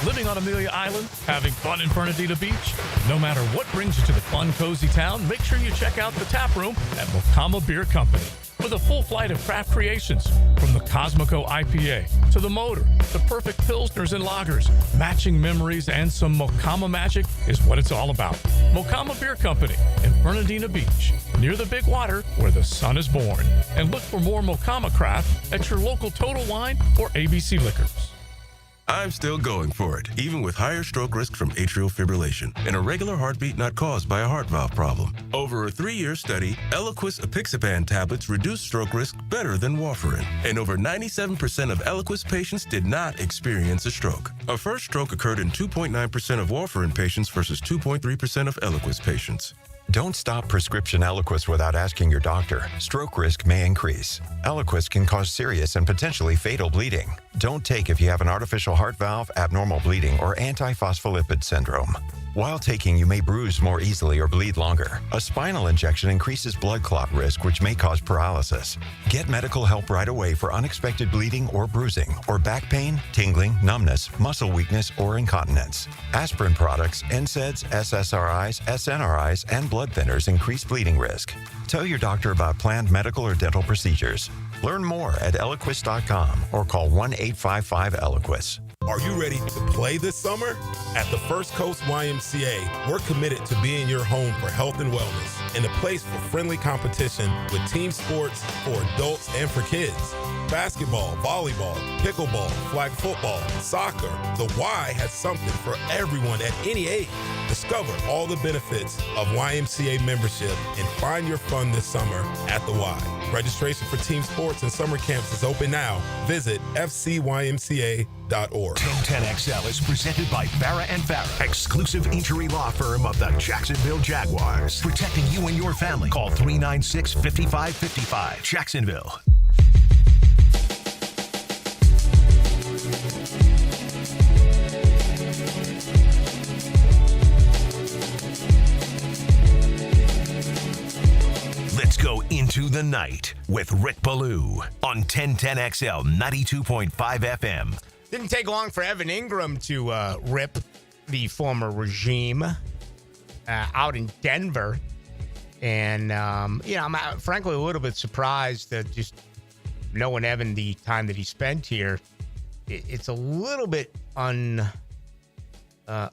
S13: Living on Amelia Island, having fun in Fernandina Beach? No matter what brings you to the fun, cozy town, make sure you check out the tap room at Mokama Beer Company. With a full flight of craft creations, from the Cosmico IPA to the Motor, the perfect Pilsners and lagers, matching memories and some Mokama magic is what it's all about. Mokama Beer Company in Fernandina Beach, near the big water where the sun is born. And look for more Mokama craft at your local Total Wine or ABC Liquors.
S9: I'm still going for it, even with higher stroke risk from atrial fibrillation, an irregular heartbeat not caused by a heart valve problem. Over a 3-year study, Eliquis apixaban tablets reduced stroke risk better than warfarin, and over 97% of Eliquis patients did not experience a stroke. A first stroke occurred in 2.9% of warfarin patients versus 2.3% of Eliquis patients.
S14: Don't stop prescription Eliquis without asking your doctor. Stroke risk may increase. Eliquis can cause serious and potentially fatal bleeding. Don't take if you have an artificial heart valve, abnormal bleeding, or antiphospholipid syndrome. While taking, you may bruise more easily or bleed longer. A spinal injection increases blood clot risk, which may cause paralysis. Get medical help right away for unexpected bleeding or bruising, or back pain, tingling, numbness, muscle weakness, or incontinence. Aspirin products, NSAIDs, SSRIs, SNRIs, and blood thinners increase bleeding risk. Tell your doctor about planned medical or dental procedures. Learn more at Eliquis.com or call 1-855-ELIQUIS.
S15: Are you ready to play this summer? At the First Coast YMCA, we're committed to being your home for health and wellness and a place for friendly competition with team sports for adults and for kids. Basketball, volleyball, pickleball, flag football, soccer. The Y has something for everyone at any age. Discover all the benefits of YMCA membership and find your fun this summer at the Y. Registration for team sports and summer camps is open now. Visit fcymca.org.
S2: 1010XL is presented by Farah & Farah, exclusive injury law firm of the Jacksonville Jaguars. Protecting you and your family. Call 396-5555. Jacksonville. Let's go into the night with Rick Ballou on 1010XL 92.5 FM.
S3: Didn't take long for Evan Ingram to rip the former regime out in Denver. And, I'm frankly a little bit surprised that just knowing Evan the time that he spent here, it's a little bit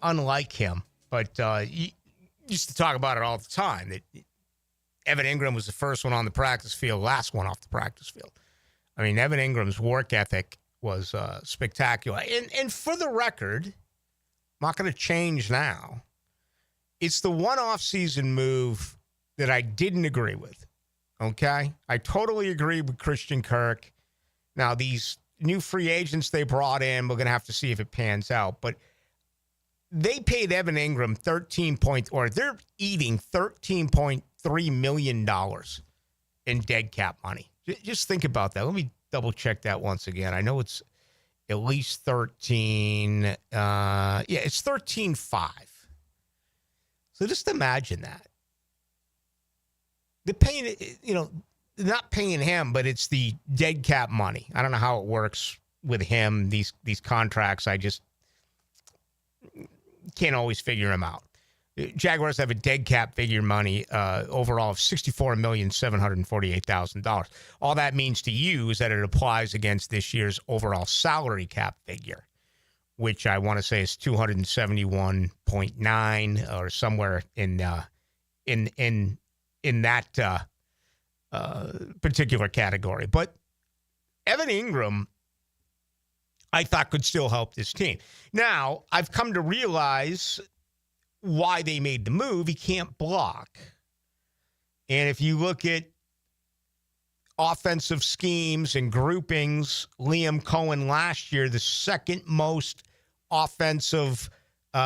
S3: unlike him. But you used to talk about it all the time, that Evan Ingram was the first one on the practice field, last one off the practice field. I mean, Evan Ingram's work ethic was spectacular. And for the record, I'm not going to change now. It's the one off-season move that I didn't agree with, okay? I totally agree with Christian Kirk. Now, these new free agents they brought in, we're going to have to see if it pans out. But they paid Evan Ingram they're eating $13.3 million in dead cap money. Just think about that. Let me double check that once again. I know it's at least 13. It's 13.5. So just imagine that. They're paying, not paying him, but it's the dead cap money. I don't know how it works with him, these contracts. I just can't always figure them out. Jaguars have a dead cap figure money overall of $64,748,000. All that means to you is that it applies against this year's overall salary cap figure, which I want to say is 271.9 or somewhere in that particular category. But Evan Ingram, I thought, could still help this team. Now, I've come to realize why they made the move. He can't block. And if you look at offensive schemes and groupings, Liam Cohen last year, the second most offensive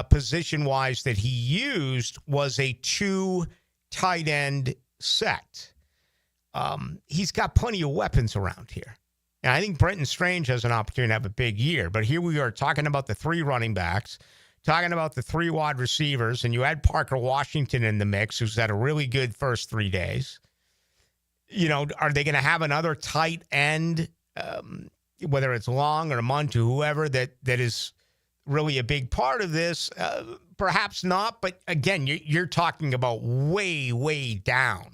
S3: position-wise that he used was a 2 tight end set. He's got plenty of weapons around here. And I think Brenton Strange has an opportunity to have a big year. But here we are talking about the 3 running backs, talking about the 3 wide receivers, and you add Parker Washington in the mix, who's had a really good first 3 days. You know, are they going to have another tight end, whether it's Long or Muntu, whoever, that is really a big part of this? Perhaps not, but again, you're talking about way, way down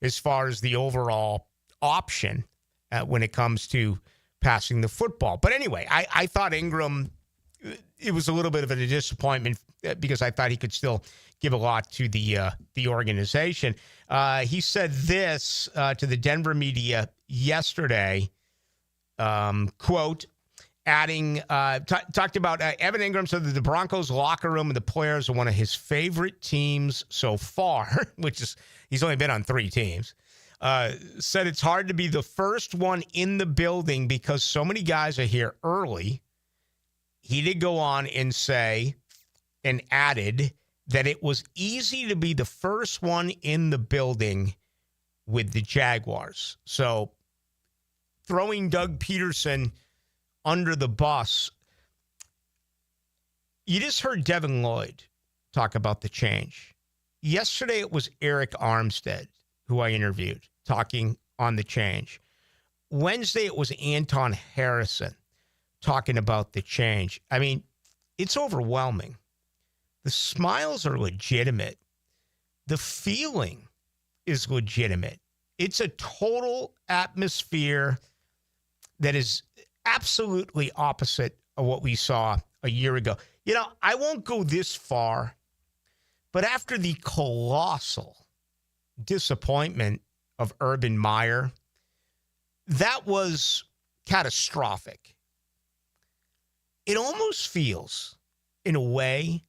S3: as far as the overall option when it comes to passing the football. But anyway, I thought Ingram, it was a little bit of a disappointment because I thought he could still give a lot to the organization. He said this to the Denver media yesterday, quote, adding, talked about Evan Ingram said that the Broncos locker room and the players are one of his favorite teams so far, which is, he's only been on 3 teams. Said it's hard to be the first one in the building because so many guys are here early. He did go on and say and added that it was easy to be the first one in the building with the Jaguars. So throwing Doug Peterson under the bus. You just heard Devin Lloyd talk about the change. Yesterday it was Eric Armstead, who I interviewed, talking on the change. Wednesday it was Anton Harrison talking about the change. I mean, it's overwhelming. The smiles are legitimate. The feeling is legitimate. It's a total atmosphere that is absolutely opposite of what we saw a year ago. You know, I won't go this far, but after the colossal disappointment of Urban Meyer, that was catastrophic. It almost feels, in a way,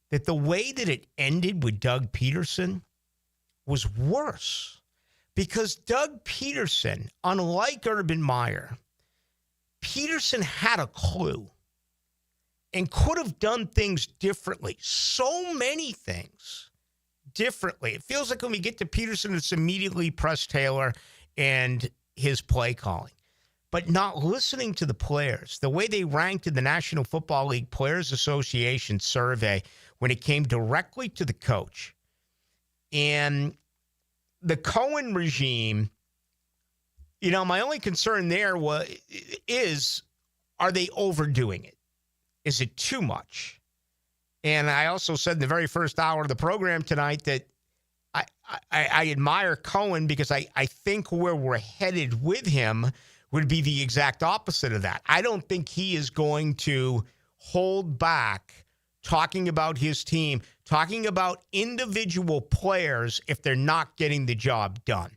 S3: that the way that it ended with Doug Peterson was worse. Because Doug Peterson, unlike Urban Meyer, Peterson had a clue and could have done things differently. So many things differently. It feels like when we get to Peterson, it's immediately Press Taylor and his play calling. But not listening to the players, the way they ranked in the National Football League Players Association survey when it came directly to the coach. And the Cohen regime, you know, my only concern there is, are they overdoing it? Is it too much? And I also said in the very first hour of the program tonight that I admire Cohen because I think where we're headed with him would be the exact opposite of that. I don't think he is going to hold back talking about his team, talking about individual players if they're not getting the job done.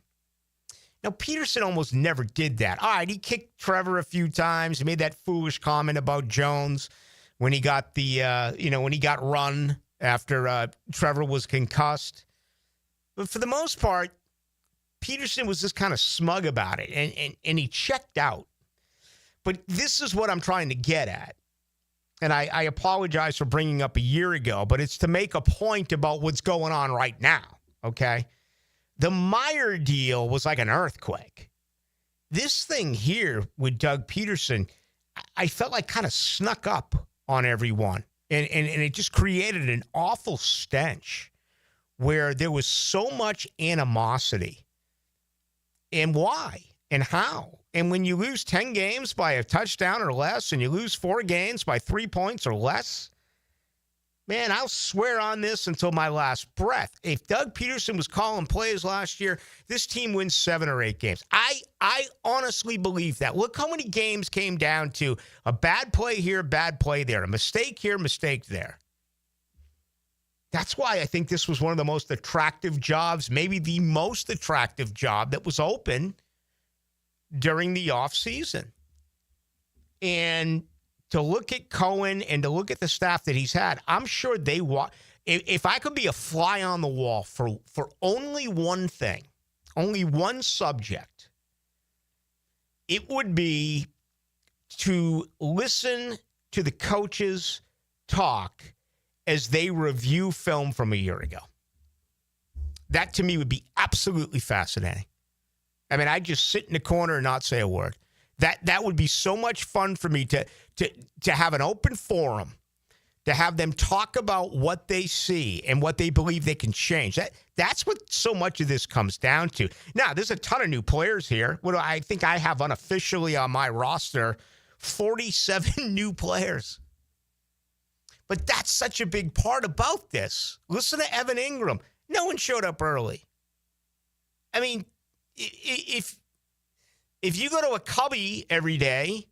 S3: Now, Peterson almost never did that. All right, he kicked Trevor a few times. He made that foolish comment about Jones when he got when he got run after Trevor was concussed. But for the most part, Peterson was just kind of smug about it, and he checked out. But this is what I'm trying to get at. And I apologize for bringing up a year ago, but it's to make a point about what's going on right now, okay? The Meyer deal was like an earthquake. This thing here with Doug Peterson, I felt like kind of snuck up on everyone. And it just created an awful stench where there was so much animosity. And why? And how? And when you lose 10 games by a touchdown or less, and you lose 4 games by 3 points or less, Man, I'll swear on this until my last breath. If Doug Peterson was calling plays last year, this team wins 7 or 8 games. I honestly believe that. Look how many games came down to a bad play here, bad play there, a mistake here, mistake there. That's why I think this was one of the most attractive jobs, maybe the most attractive job that was open during the offseason. And to look at Cohen and to look at the staff that he's had, I'm sure they want. If I could be a fly on the wall for only one thing, only one subject, it would be to listen to the coaches talk as they review film from a year ago. That to me would be absolutely fascinating. I mean, I'd just sit in the corner and not say a word. That would be so much fun for me to have an open forum, to have them talk about what they see and what they believe they can change. That's what so much of this comes down to. Now, there's a ton of new players here. What do I think I have unofficially on my roster? 47 new players. But that's such a big part about this. Listen to Evan Ingram. No one showed up early. I mean, if you go to a Cubby every day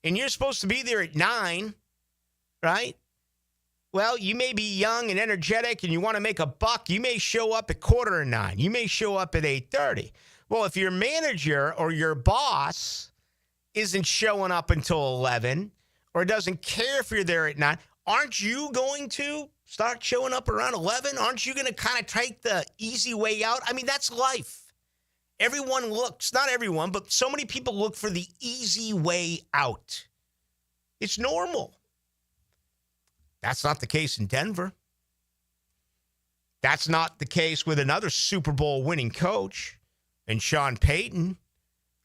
S3: and you're supposed to be there at 9, right? Well, you may be young and energetic and you want to make a buck. You may show up at 8:45. You may show up at 8:30. Well, if your manager or your boss isn't showing up until 11 or doesn't care if you're there at 9, aren't you going to start showing up around 11? Aren't you going to kind of take the easy way out? I mean, that's life. Everyone looks, not everyone, but so many people look for the easy way out. It's normal. That's not the case in Denver. That's not the case with another Super Bowl winning coach and Sean Payton,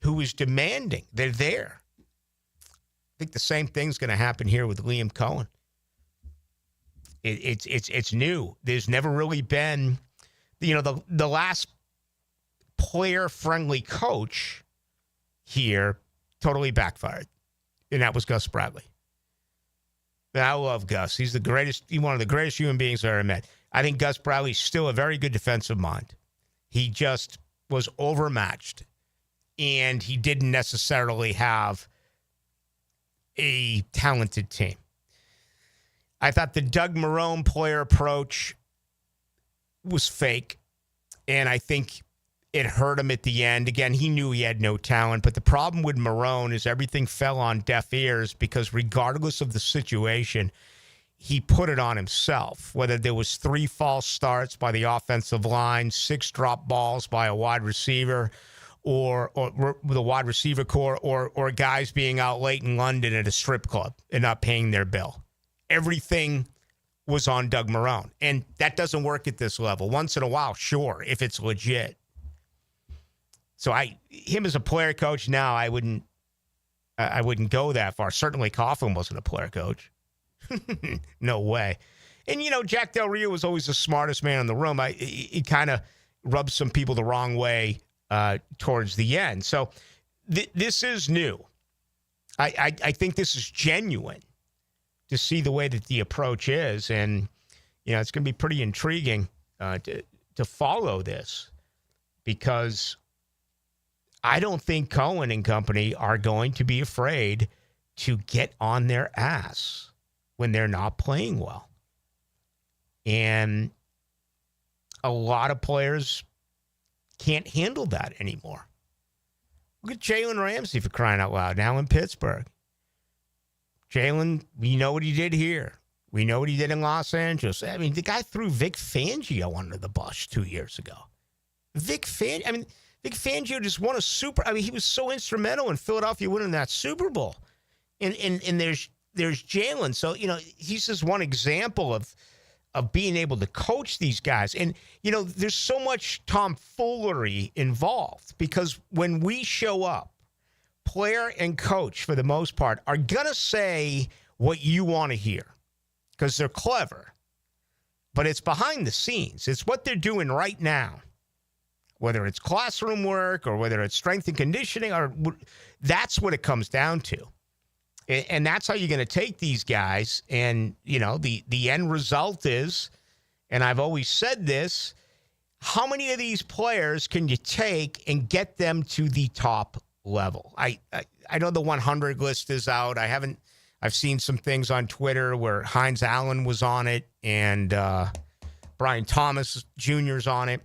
S3: who is demanding. They're there. I think the same thing's going to happen here with Liam Cohen. It's new. There's never really been, the last player-friendly coach here totally backfired, and that was Gus Bradley. And I love Gus. He's one of the greatest human beings I ever met. I think Gus Bradley's still a very good defensive mind. He just was overmatched, and he didn't necessarily have a talented team. I thought the Doug Marrone player approach was fake, and I think it hurt him at the end. Again, he knew he had no talent, but the problem with Marrone is everything fell on deaf ears because regardless of the situation, he put it on himself. Whether there was 3 false starts by the offensive line, 6 drop balls by a wide receiver, or the wide receiver core, or guys being out late in London at a strip club and not paying their bill. Everything was on Doug Marrone, and that doesn't work at this level. Once in a while, sure, if it's legit. So him as a player coach now, I wouldn't go that far. Certainly Coughlin wasn't a player coach. No way. And, Jack Del Rio was always the smartest man in the room. He kind of rubbed some people the wrong way towards the end. So this is new. I think this is genuine to see the way that the approach is. And, it's going to be pretty intriguing to follow this because I don't think Cohen and company are going to be afraid to get on their ass when they're not playing well. And a lot of players can't handle that anymore. Look at Jalen Ramsey, for crying out loud, now in Pittsburgh. Jalen, we know what he did here. We know what he did in Los Angeles. I mean, the guy threw Vic Fangio under the bus 2 years ago. Vic Fangio just won a he was so instrumental in Philadelphia winning that Super Bowl. And there's Jalen. So, he's just one example of being able to coach these guys. And, there's so much tomfoolery involved because when we show up, player and coach, for the most part, are going to say what you want to hear because they're clever. But it's behind the scenes. It's what they're doing right now. Whether it's classroom work or whether it's strength and conditioning, or that's what it comes down to. And that's how you're going to take these guys. And, the end result is, and I've always said this, how many of these players can you take and get them to the top level? I know the 100 list is out. I've seen some things on Twitter where Hines Allen was on it and Brian Thomas Jr.'s on it.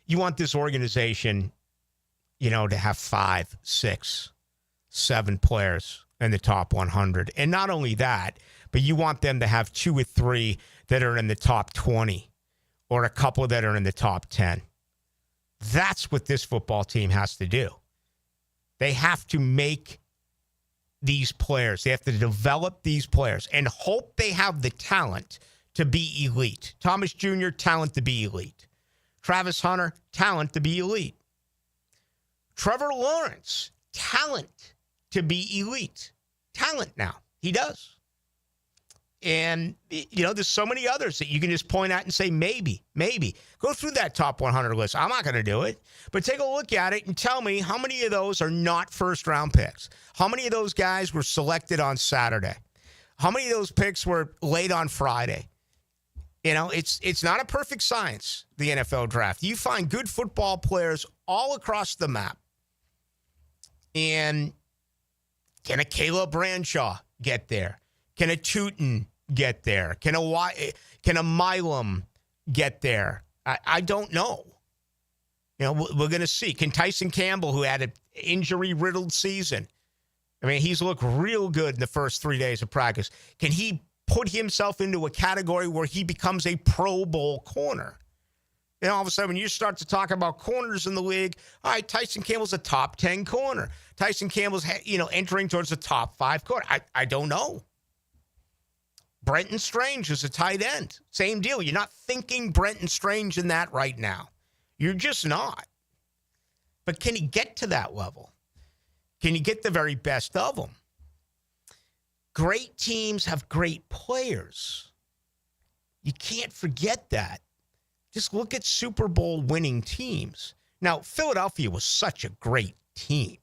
S3: You want this organization, to have 5, 6, 7 players in the top 100. And not only that, but you want them to have 2 or 3 that are in the top 20 or a couple that are in the top 10. That's what this football team has to do. They have to make these players. They have to develop these players and hope they have the talent to be elite. Thomas Jr., talent to be elite. Travis Hunter, talent to be elite. Trevor Lawrence, talent to be elite. Talent now. He does. And, there's so many others that you can just point out and say, maybe. Go through that top 100 list. I'm not going to do it. But take a look at it and tell me how many of those are not first-round picks. How many of those guys were selected on Saturday? How many of those picks were late on Friday? It's not a perfect science, the NFL draft. You find good football players all across the map. And can a Caleb Bradshaw get there? Can a Tootin get there? Can a Milam get there? I don't know. We're going to see. Can Tyson Campbell, who had an injury-riddled season, he's looked real good in the first 3 days of practice. Can he put himself into a category where he becomes a Pro Bowl corner? All of a sudden, when you start to talk about corners in the league, all right, Tyson Campbell's a top 10 corner. Tyson Campbell's, entering towards the top 5 corner. I don't know. Brenton Strange is a tight end. Same deal. You're not thinking Brenton Strange in that right now. You're just not. But can he get to that level? Can you get the very best of them? Great teams have great players. You can't forget that. Just look at Super Bowl winning teams. Now, Philadelphia was such a great team.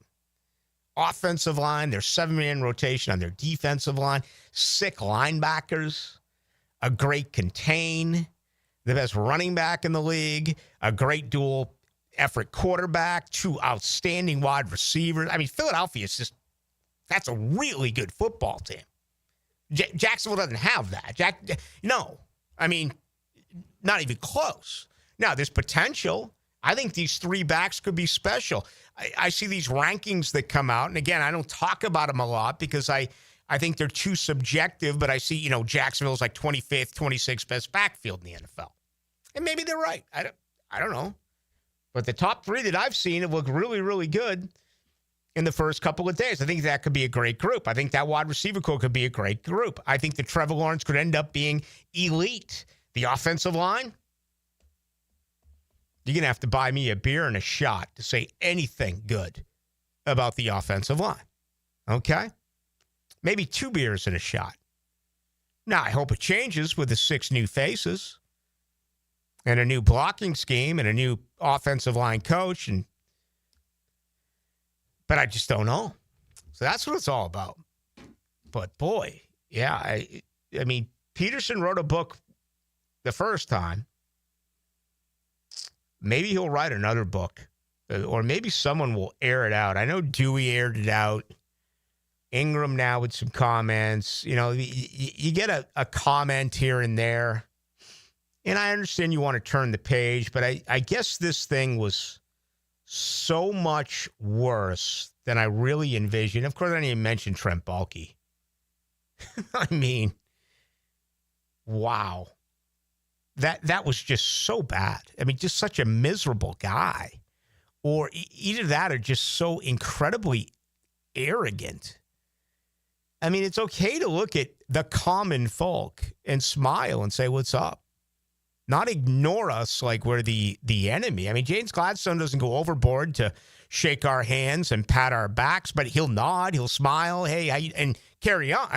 S3: Offensive line, their 7-man rotation on their defensive line, sick linebackers, a great contain, the best running back in the league, a great dual effort quarterback, 2 outstanding wide receivers. Philadelphia is that's a really good football team. Jacksonville doesn't have that. No. Not even close. Now, there's potential. I think these 3 backs could be special. I see these rankings that come out, and again, I don't talk about them a lot because I think they're too subjective, but I see, Jacksonville's like 25th, 26th best backfield in the NFL. And maybe they're right. I don't know. But the top 3 that I've seen have looked really, really good in the first couple of days. I think that could be a great group. I think that wide receiver core could be a great group. I think that Trevor Lawrence could end up being elite. The offensive line, you're going to have to buy me a beer and a shot to say anything good about the offensive line. Okay? Maybe 2 beers and a shot. Now, I hope it changes with the 6 new faces and a new blocking scheme and a new offensive line coach. But I just don't know. So that's what it's all about. But boy, yeah, I mean, Peterson wrote a book the first time. Maybe he'll write another book, or maybe someone will air it out. I know Dewey aired it out. Ingram now with some comments. You get a comment here and there. And I understand you want to turn the page, but I guess this thing was so much worse than I really envisioned. Of course, I didn't even mention Trent Baalke. Wow. That was just so bad. Just such a miserable guy. Or either that or just so incredibly arrogant. It's okay to look at the common folk and smile and say, what's up? Not ignore us like we're the enemy. James Gladstone doesn't go overboard to shake our hands and pat our backs, but he'll nod, he'll smile, hey, and carry on.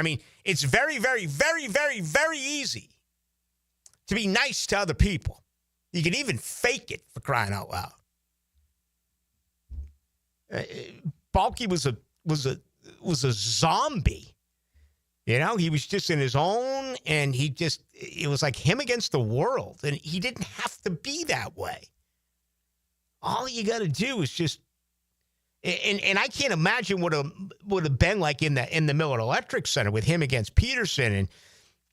S3: It's very, very, very, very, very easy to be nice to other people. You can even fake it, for crying out loud. Baalke was was a zombie. You know, he was just in his own, and it was like him against the world. And he didn't have to be that way. All you got to do is just, and I can't imagine what it would have been like in the Miller Electric Center with him against Peterson. And,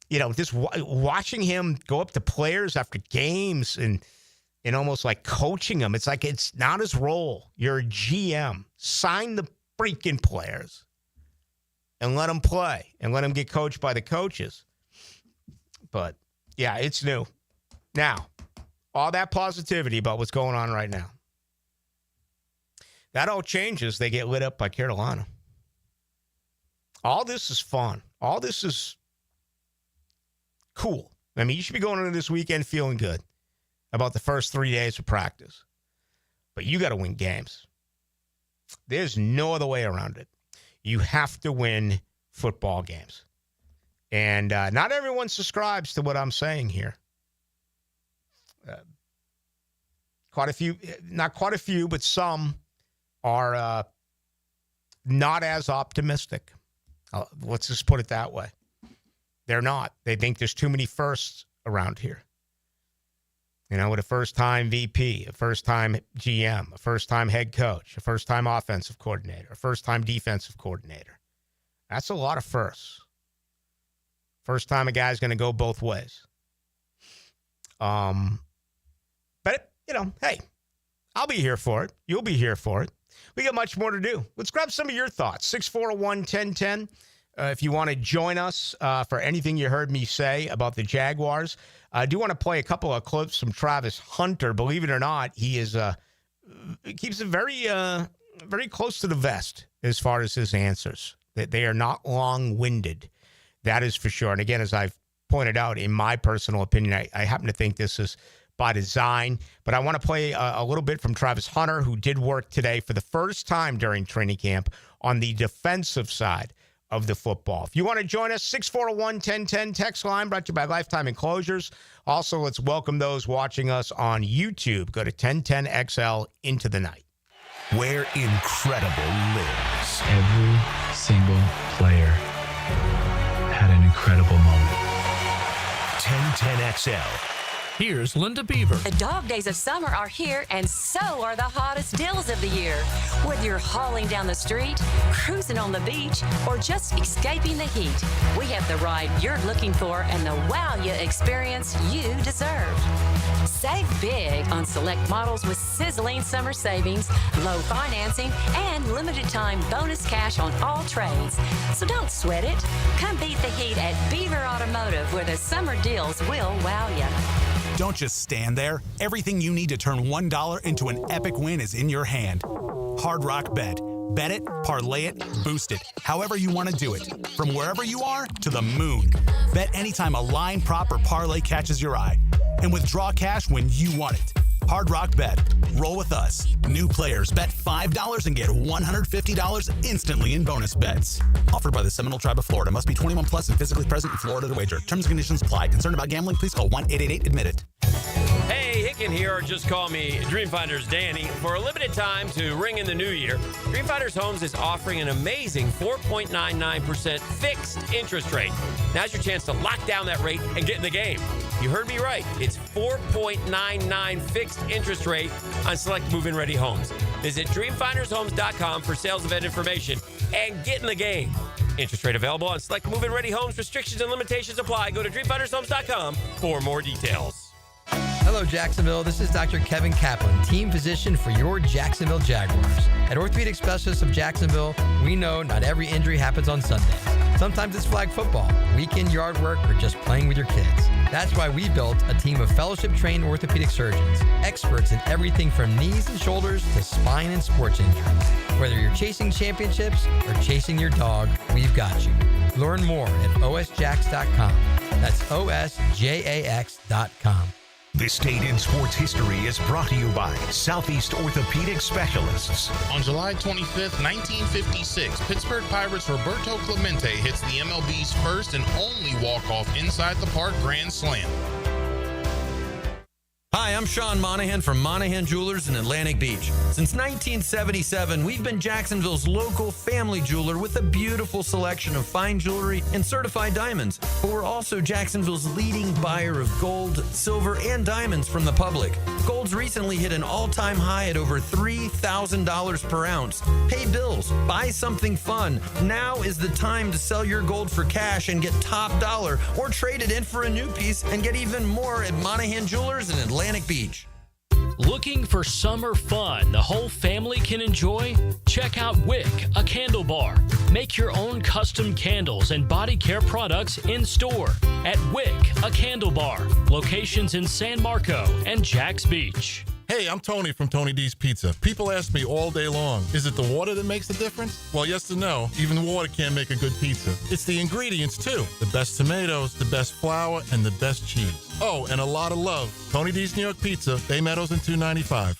S3: you know, just watching him go up to players after games and almost like coaching them. It's like it's not his role. You're a GM. Sign the freaking players and let them play and let them get coached by the coaches. But, yeah, it's new. Now, all that positivity about what's going on right now. That all changes. They get lit up by Carolina. All this is fun. All this is cool. I mean, you should be going into this weekend feeling good about the first 3 days of practice. But you got to win games. There's no other way around it. You have to win football games. And not everyone subscribes to what I'm saying here. Quite a few, not quite a few, but some are not as optimistic. Let's just put it that way. They're not. They think there's too many firsts around here. You know, with a first-time VP, a first-time GM, a first-time head coach, a first-time offensive coordinator, a first-time defensive coordinator. That's a lot of firsts. First time a guy's going to go both ways. But, you know, hey, I'll be here for it. You'll be here for it. We got much more to do. Let's grab some of your thoughts. 641-1010. If you want to join us for anything you heard me say about the Jaguars. I do want to play a couple of clips from Travis Hunter. Believe it or not, he keeps it very, very close to the vest as far as his answers. That they are not long-winded. That is for sure. And again, as I've pointed out, in my personal opinion, I happen to think this is by design. But I want to play a little bit from Travis Hunter, who did work today for the first time during training camp on the defensive side of the football. If you want to join us, 641-1010 text line brought to you by Lifetime Enclosures. Also, let's welcome those watching us on YouTube. Go to 1010XL Into the Night.
S2: Where incredible lives.
S4: Every single player had an incredible moment.
S2: 1010XL.
S22: Here's Linda Beaver.
S16: The dog days of summer are here, and so are the hottest deals of the year. Whether you're hauling down the street, cruising on the beach, or just escaping the heat, we have the ride you're looking for and the wow you experience you deserve. Save big on select models with sizzling summer savings, low financing, and limited time bonus cash on all trades. So don't sweat it. Come beat the heat at Beaver Automotive, where the summer deals will wow you.
S17: Don't just stand there. Everything you need to turn $1 into an epic win is in your hand. Hard Rock Bet. Bet it, parlay it, boost it, however you want to do it. From wherever you are to the moon. Bet anytime a line, prop, or parlay catches your eye. And withdraw cash when you want it. Hard Rock Bet. Roll with us. New players bet $5 and get $150 instantly in bonus bets. Offered by the Seminole Tribe of Florida. Must be 21 plus and physically present in Florida to wager. Terms and conditions apply. Concerned about gambling? Please call 1-888-ADMIT-IT.
S18: Hey, Hicken here, or just call me Dreamfinders Danny. For a limited time to ring in the new year, Dreamfinders Homes is offering an amazing 4.99% fixed interest rate. Now's your chance to lock down that rate and get in the game. You heard me right. It's 4.99 fixed interest rate on select move-in ready homes. Visit dreamfindershomes.com for sales event information and get in the game. Interest rate available on select move-in ready homes. Restrictions and limitations apply. Go to dreamfindershomes.com for more details.
S8: Hello, Jacksonville. This is Dr. Kevin Kaplan, team physician for your Jacksonville Jaguars. At Orthopedic Specialists of Jacksonville, we know not every injury happens on Sundays. Sometimes it's flag football, weekend yard work, or just playing with your kids. That's why we built a team of fellowship-trained orthopedic surgeons, experts in everything from knees and shoulders to spine and sports injuries. Whether you're chasing championships or chasing your dog, we've got you. Learn more at osjax.com. That's osjax.com.
S2: This Day in Sports History is brought to you by Southeast Orthopedic Specialists.
S19: On July 25th, 1956, Pittsburgh Pirates' Roberto Clemente hits the MLB's first and only walk-off inside the park grand slam.
S8: Hi, I'm Sean Monahan from Monahan Jewelers in Atlantic Beach. Since 1977, we've been Jacksonville's local family jeweler with a beautiful selection of fine jewelry and certified diamonds. But we're also Jacksonville's leading buyer of gold, silver, and diamonds from the public. Gold's recently hit an all-time high at over $3,000 per ounce. Pay bills, buy something fun. Now is the time to sell your gold for cash and get top dollar, or trade it in for a new piece and get even more at Monahan Jewelers in Atlantic Beach.
S22: Looking for summer fun the whole family can enjoy? Check out Wick, a candle bar. Make your own custom candles and body care products in store at Wick, a candle bar. Locations in San Marco and Jacks Beach.
S7: Hey, I'm Tony from Tony D's Pizza. People ask me all day long, is it the water that makes the difference? Well, yes and no. Even water can't make a good pizza. It's the ingredients, too. The best tomatoes, the best flour, and the best cheese. Oh, and a lot of love. Tony D's New York Pizza, Bay Meadows and 295.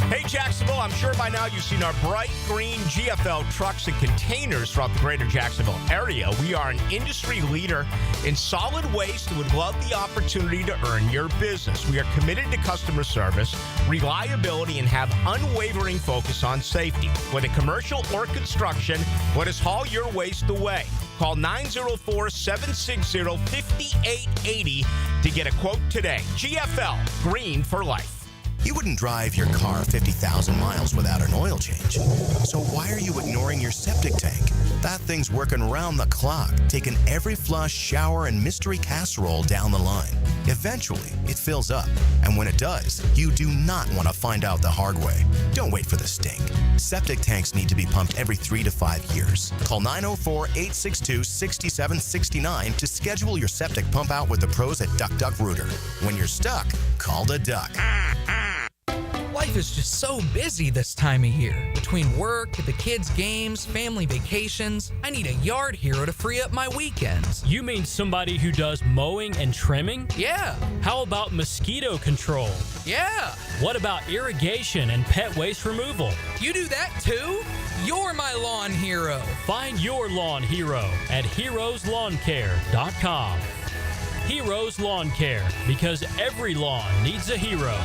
S3: Hey, Jacksonville, I'm sure by now you've seen our bright green GFL trucks and containers throughout the greater Jacksonville area. We are an industry leader in solid waste and would love the opportunity to earn your business. We are committed to customer service, reliability, and have unwavering focus on safety. Whether commercial or construction, let us haul your waste away. Call 904-760-5880 to get a quote today. GFL, green for life.
S2: You wouldn't drive your car 50,000 miles without an oil change. So why are you ignoring your septic tank? That thing's working around the clock, taking every flush, shower, and mystery casserole down the line. Eventually, it fills up. And when it does, you do not want to find out the hard way. Don't wait for the stink. Septic tanks need to be pumped every 3 to 5 years. Call 904-862-6769 to schedule your septic pump out with the pros at Duck Duck Rooter. When you're stuck, call the Duck.
S20: Life is just so busy this time of year. Between work, the kids' games, family vacations, I need a yard hero to free up my weekends.
S22: You mean somebody who does mowing and trimming?
S20: Yeah.
S22: How about mosquito control?
S20: Yeah.
S22: What about irrigation and pet waste removal?
S20: You do that too? You're my lawn hero.
S22: Find your lawn hero at heroeslawncare.com. Heroes Lawn Care, because every lawn needs a hero.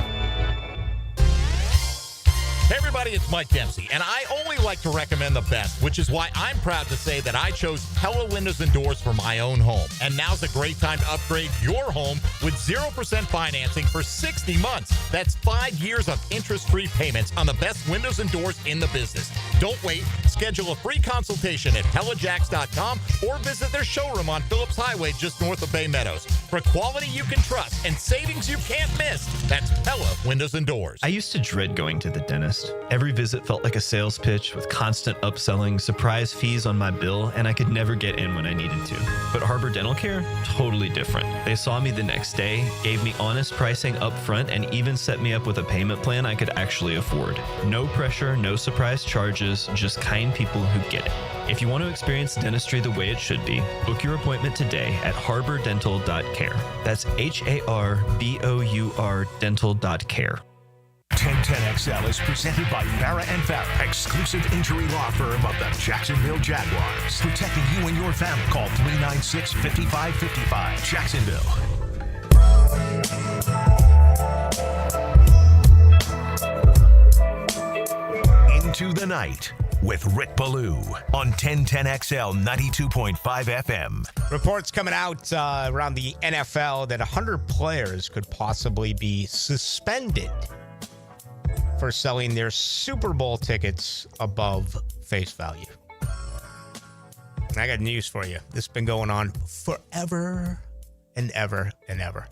S21: Hey everybody, it's Mike Dempsey, and I only like to recommend the best, which is why I'm proud to say that I chose Pella Windows and Doors for my own home. And now's a great time to upgrade your home with 0% financing for 60 months. That's 5 years of interest-free payments on the best windows and doors in the business. Don't wait. Schedule a free consultation at PellaJacks.com or visit their showroom on Phillips Highway just north of Bay Meadows. For quality you can trust and savings you can't miss, that's Pella Windows and Doors.
S23: I used to dread going to the dentist. Every visit felt like a sales pitch with constant upselling, surprise fees on my bill, and I could never get in when I needed to. But Harbor Dental Care? Totally different. They saw me the next day, gave me honest pricing up front, and even set me up with a payment plan I could actually afford. No pressure, no surprise charges, just kind people who get it. If you want to experience dentistry the way it should be, book your appointment today at harbordental.care. That's HARBOUR dental.care.
S2: 1010XL is presented by Farah & Farah, exclusive injury law firm of the Jacksonville Jaguars. Protecting you and your family. Call 396-5555. Jacksonville. Into the Night with Rick Ballou on 1010XL 92.5 FM.
S3: Reports coming out around the NFL that 100 players could possibly be suspended for selling their Super Bowl tickets above face value. And I got news for you. This has been going on forever and ever and ever.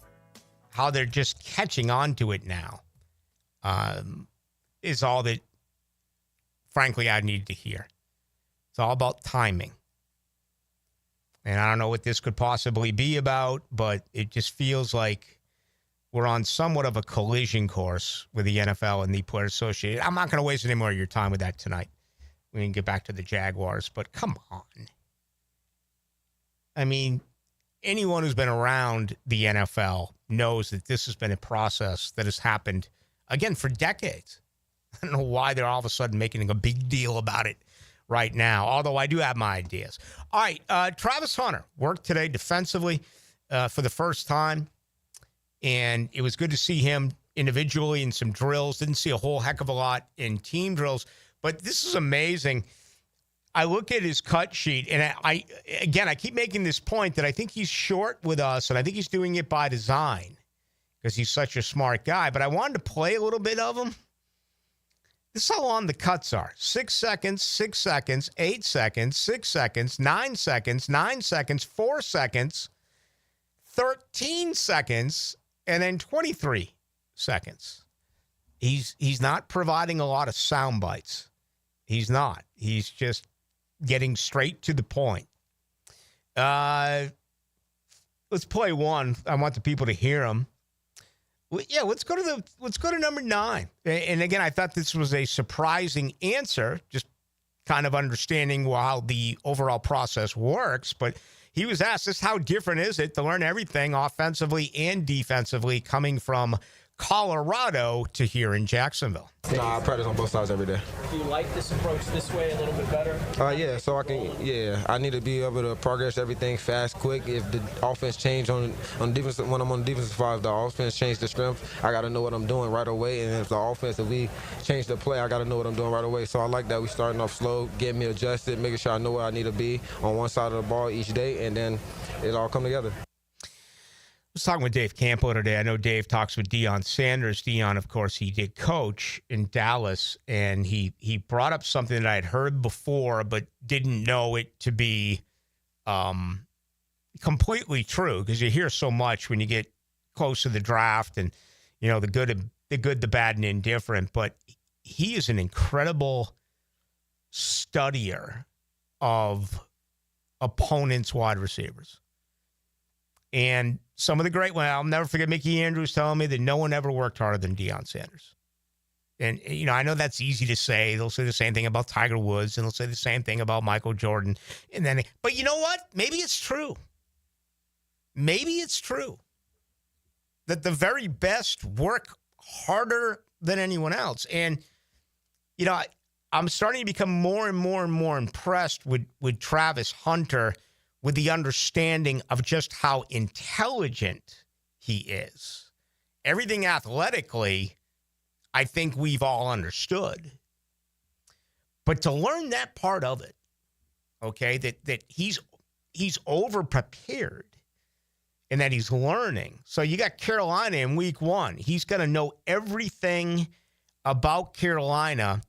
S3: How they're just catching on to it now is all that, frankly, I need to hear. It's all about timing. And I don't know what this could possibly be about, but it just feels like we're on somewhat of a collision course with the NFL and the Players Association. I'm not going to waste any more of your time with that tonight. We can get back to the Jaguars, but come on. I mean, anyone who's been around the NFL knows that this has been a process that has happened, again, for decades. I don't know why they're all of a sudden making a big deal about it right now, although I do have my ideas. All right, Travis Hunter worked today defensively for the first time. And it was good to see him individually in some drills. Didn't see a whole heck of a lot in team drills. But this is amazing. I look at his cut sheet, and I keep making this point that I think he's short with us, and I think he's doing it by design because he's such a smart guy. But I wanted to play a little bit of him. This is how long the cuts are. 6 seconds, 6 seconds, 8 seconds, 6 seconds, 9 seconds, 9 seconds, 4 seconds, 13 seconds, and then 23 seconds. He's not providing a lot of sound bites. He's not. He's just getting straight to the point. Let's play one. I want the people to hear him. Yeah, let's go to number 9. And again, I thought this was a surprising answer, just kind of understanding how the overall process works. But he was asked this: how different is it to learn everything offensively and defensively coming from Colorado to here in Jacksonville?
S5: I practice on both sides every day.
S6: Do you like this approach this way a little bit better?
S5: Yeah, so I need to be able to progress everything fast, quick. If the offense change on defense, when I'm on the defensive side, if the offense change the strength, I got to know what I'm doing right away. And if we change the play, I got to know what I'm doing right away. So I like that we starting off slow, getting me adjusted, making sure I know where I need to be on one side of the ball each day, and then it all come together.
S3: I was talking with Dave Campo today. I know Dave talks with Deion Sanders. Deion, of course, he did coach in Dallas, and he brought up something that I had heard before but didn't know it to be completely true, because you hear so much when you get close to the draft and, the good, the bad, and indifferent. But he is an incredible studier of opponents' wide receivers. And some of the great ones, I'll never forget Mickey Andrews telling me that no one ever worked harder than Deion Sanders. And, I know that's easy to say. They'll say the same thing about Tiger Woods, and they'll say the same thing about Michael Jordan. But you know what? Maybe it's true. Maybe it's true that the very best work harder than anyone else. And, I'm starting to become more and more and more impressed with Travis Hunter, with the understanding of just how intelligent he is. Everything athletically, I think we've all understood. But to learn that part of it, okay, that he's over-prepared and that he's learning. So you got Carolina in week 1. He's going to know everything about Carolina,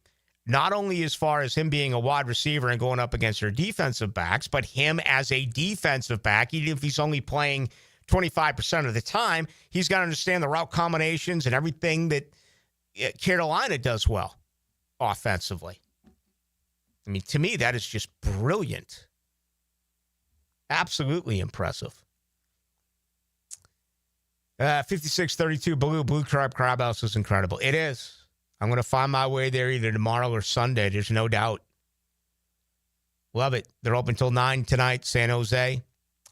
S3: not only as far as him being a wide receiver and going up against their defensive backs, but him as a defensive back, even if he's only playing 25% of the time, he's got to understand the route combinations and everything that Carolina does well offensively. I mean, to me, that is just brilliant. Absolutely impressive. 5632 Blue Crab House is incredible. It is. I'm going to find my way there either tomorrow or Sunday. There's no doubt. Love it. They're open till 9 tonight, San Jose,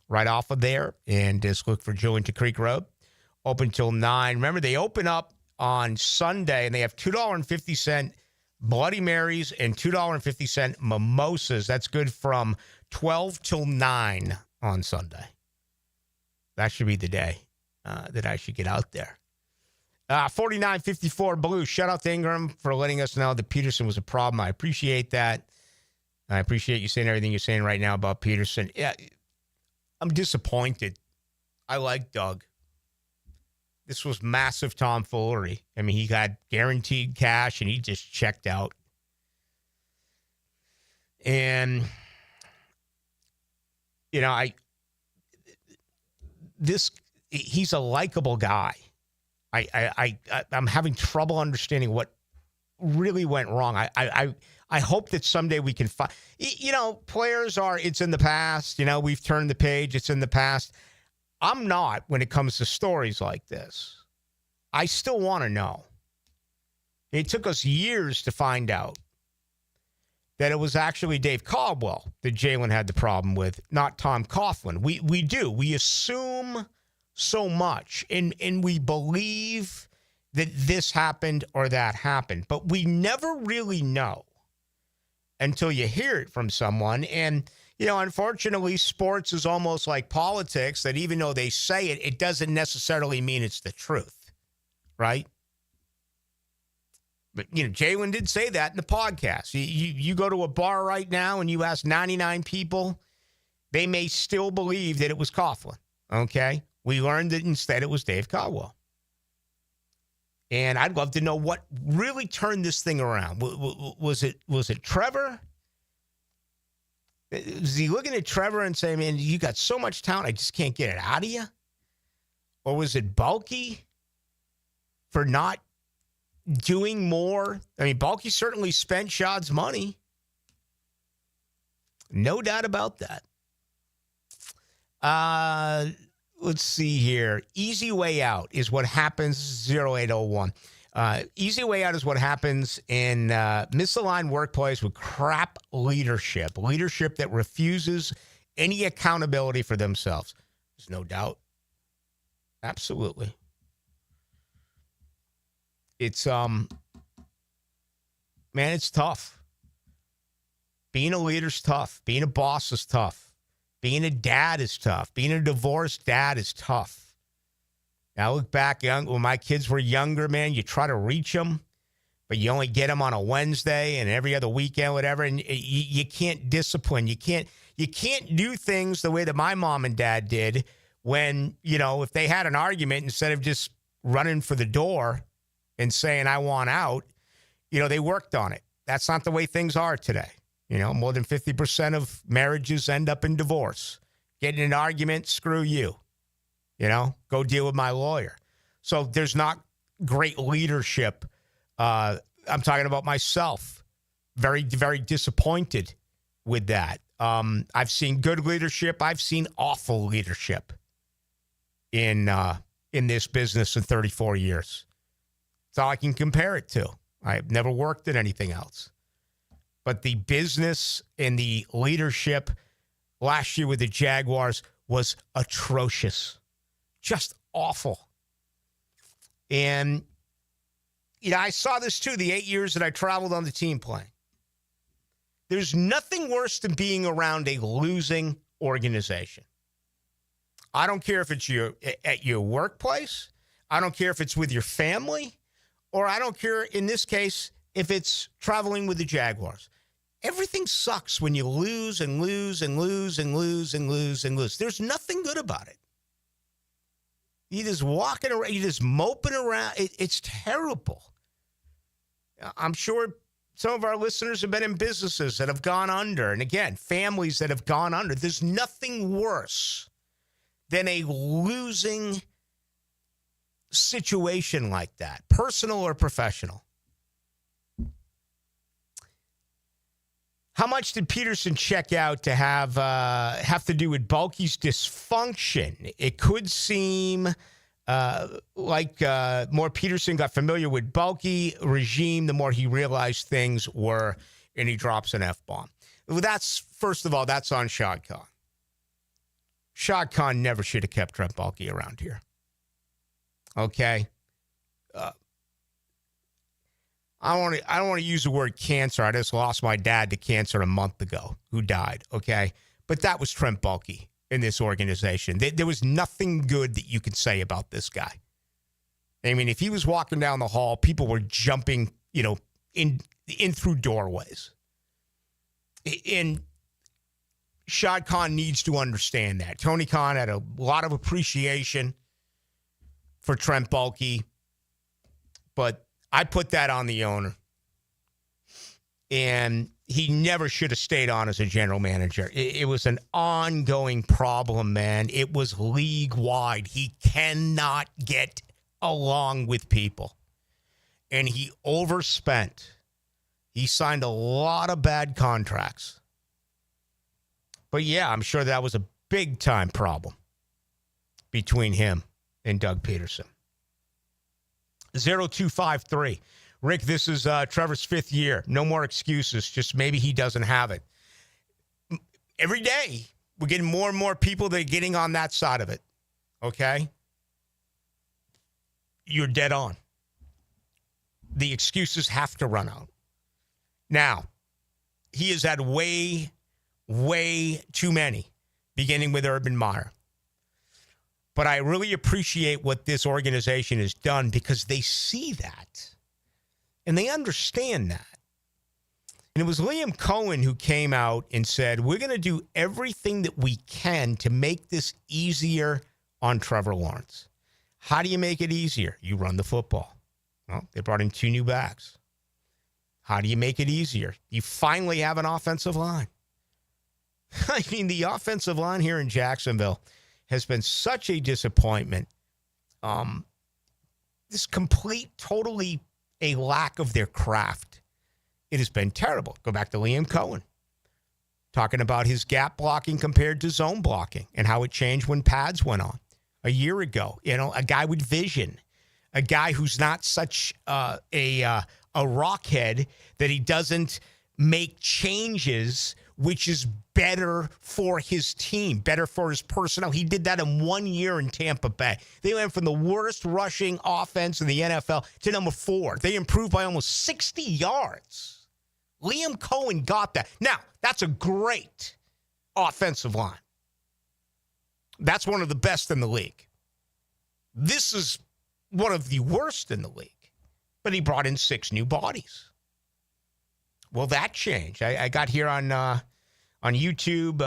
S3: right off of there. And just look for Julington Creek Road. Open till 9. Remember, they open up on Sunday, and they have $2.50 Bloody Marys and $2.50 mimosas. That's good from 12 till 9 on Sunday. That should be the day that I should get out there. 4954 Blue. Shout out to Ingram for letting us know that Peterson was a problem. I appreciate that. I appreciate you saying everything you're saying right now about Peterson. Yeah, I'm disappointed. I like Doug. This was massive tomfoolery. I mean, he got guaranteed cash and he just checked out. And, he's a likable guy. I'm having trouble understanding what really went wrong. I hope that someday we can find, players it's in the past, we've turned the page, it's in the past. I'm not when it comes to stories like this. I still want to know. It took us years to find out that it was actually Dave Caldwell that Jalen had the problem with, not Tom Coughlin. We do. We assume so much, and we believe that this happened or that happened, but we never really know until you hear it from someone. And Unfortunately, sports is almost like politics, that even though they say it, it doesn't necessarily mean it's the truth, right? But, Jalen did say that in the podcast. You go to a bar right now and you ask 99 people, they may still believe that it was Coughlin, okay? We learned that instead it was Dave Caldwell. And I'd love to know what really turned this thing around. Was it Trevor? Is he looking at Trevor and saying, man, you got so much talent, I just can't get it out of you? Or was it Bulky for not doing more? I mean, Bulky certainly spent Shad's money. No doubt about that. Let's see here. Easy way out is what happens, 0801. Easy way out is what happens in misaligned workplace with crap leadership. Leadership that refuses any accountability for themselves. There's no doubt. Absolutely. It's, man, it's tough. Being a leader's tough. Being a boss is tough. Being a dad is tough. Being a divorced dad is tough. Now, I look back when my kids were younger, man, you try to reach them, but you only get them on a Wednesday and every other weekend, whatever, and you can't discipline. You can't do things the way that my mom and dad did when, if they had an argument, instead of just running for the door and saying, I want out, they worked on it. That's not the way things are today. More than 50% of marriages end up in divorce. Get in an argument, screw you. Go deal with my lawyer. So there's not great leadership. I'm talking about myself. Very, very disappointed with that. I've seen good leadership. I've seen awful leadership in this business in 34 years. That's all I can compare it to. I've never worked at anything else. But the business and the leadership last year with the Jaguars was atrocious. Just awful. And, I saw this too, the 8 years that I traveled on the team plane. There's nothing worse than being around a losing organization. I don't care if it's at your workplace. I don't care if it's with your family. Or I don't care, in this case, if it's traveling with the Jaguars. Everything sucks when you lose and lose and lose and lose and lose and lose. There's nothing good about it. You're just walking around, you're just moping around. It's terrible. I'm sure some of our listeners have been in businesses that have gone under. And again, families that have gone under. There's nothing worse than a losing situation like that, personal or professional. How much did Peterson check out to have to do with Bulky's dysfunction? It could seem like more Peterson got familiar with Bulky regime, the more he realized things were, and he drops an F-bomb. First of all, that's on Shad Khan. Shad Khan never should have kept Trent Bulky around here. Okay? I don't want to use the word cancer. I just lost my dad to cancer a month ago, who died, okay? But that was Trent Bulky in this organization. There was nothing good that you could say about this guy. I mean, if he was walking down the hall, people were jumping, in through doorways. And Shad Khan needs to understand that. Tony Khan had a lot of appreciation for Trent Bulky, but I put that on the owner. And he never should have stayed on as a general manager. It was an ongoing problem, man. It was league-wide. He cannot get along with people. And he overspent. He signed a lot of bad contracts. But, yeah, I'm sure that was a big-time problem between him and Doug Peterson. 0253. Rick, this is Trevor's 5th year. No more excuses. Just maybe he doesn't have it. Every day, we're getting more and more people that are getting on that side of it. Okay? You're dead on. The excuses have to run out. Now, he has had way Way too many, beginning with Urban Meyer. But I really appreciate what this organization has done because they see that and they understand that. And it was Liam Cohen who came out and said, we're going to do everything that we can to make this easier on Trevor Lawrence. How do you make it easier? You run the football. Well, they brought in 2 new backs. How do you make it easier? You finally have an offensive line. I mean, the offensive line here in Jacksonville has been such a disappointment. This complete, totally a lack of their craft. It has been terrible. Go back to Liam Cohen, talking about his gap blocking compared to zone blocking and how it changed when pads went on a year ago. You know, a guy with vision, a guy who's not such a rockhead that he doesn't make changes, which is better for his team, better for his personnel. He did that in 1 year in Tampa Bay. They went from the worst rushing offense in the NFL to number 4. They improved by almost 60 yards. Liam Cohen got that. Now, that's a great offensive line. That's one of the best in the league. This is one of the worst in the league. But he brought in 6 new bodies. Well, that changed. I got here on YouTube,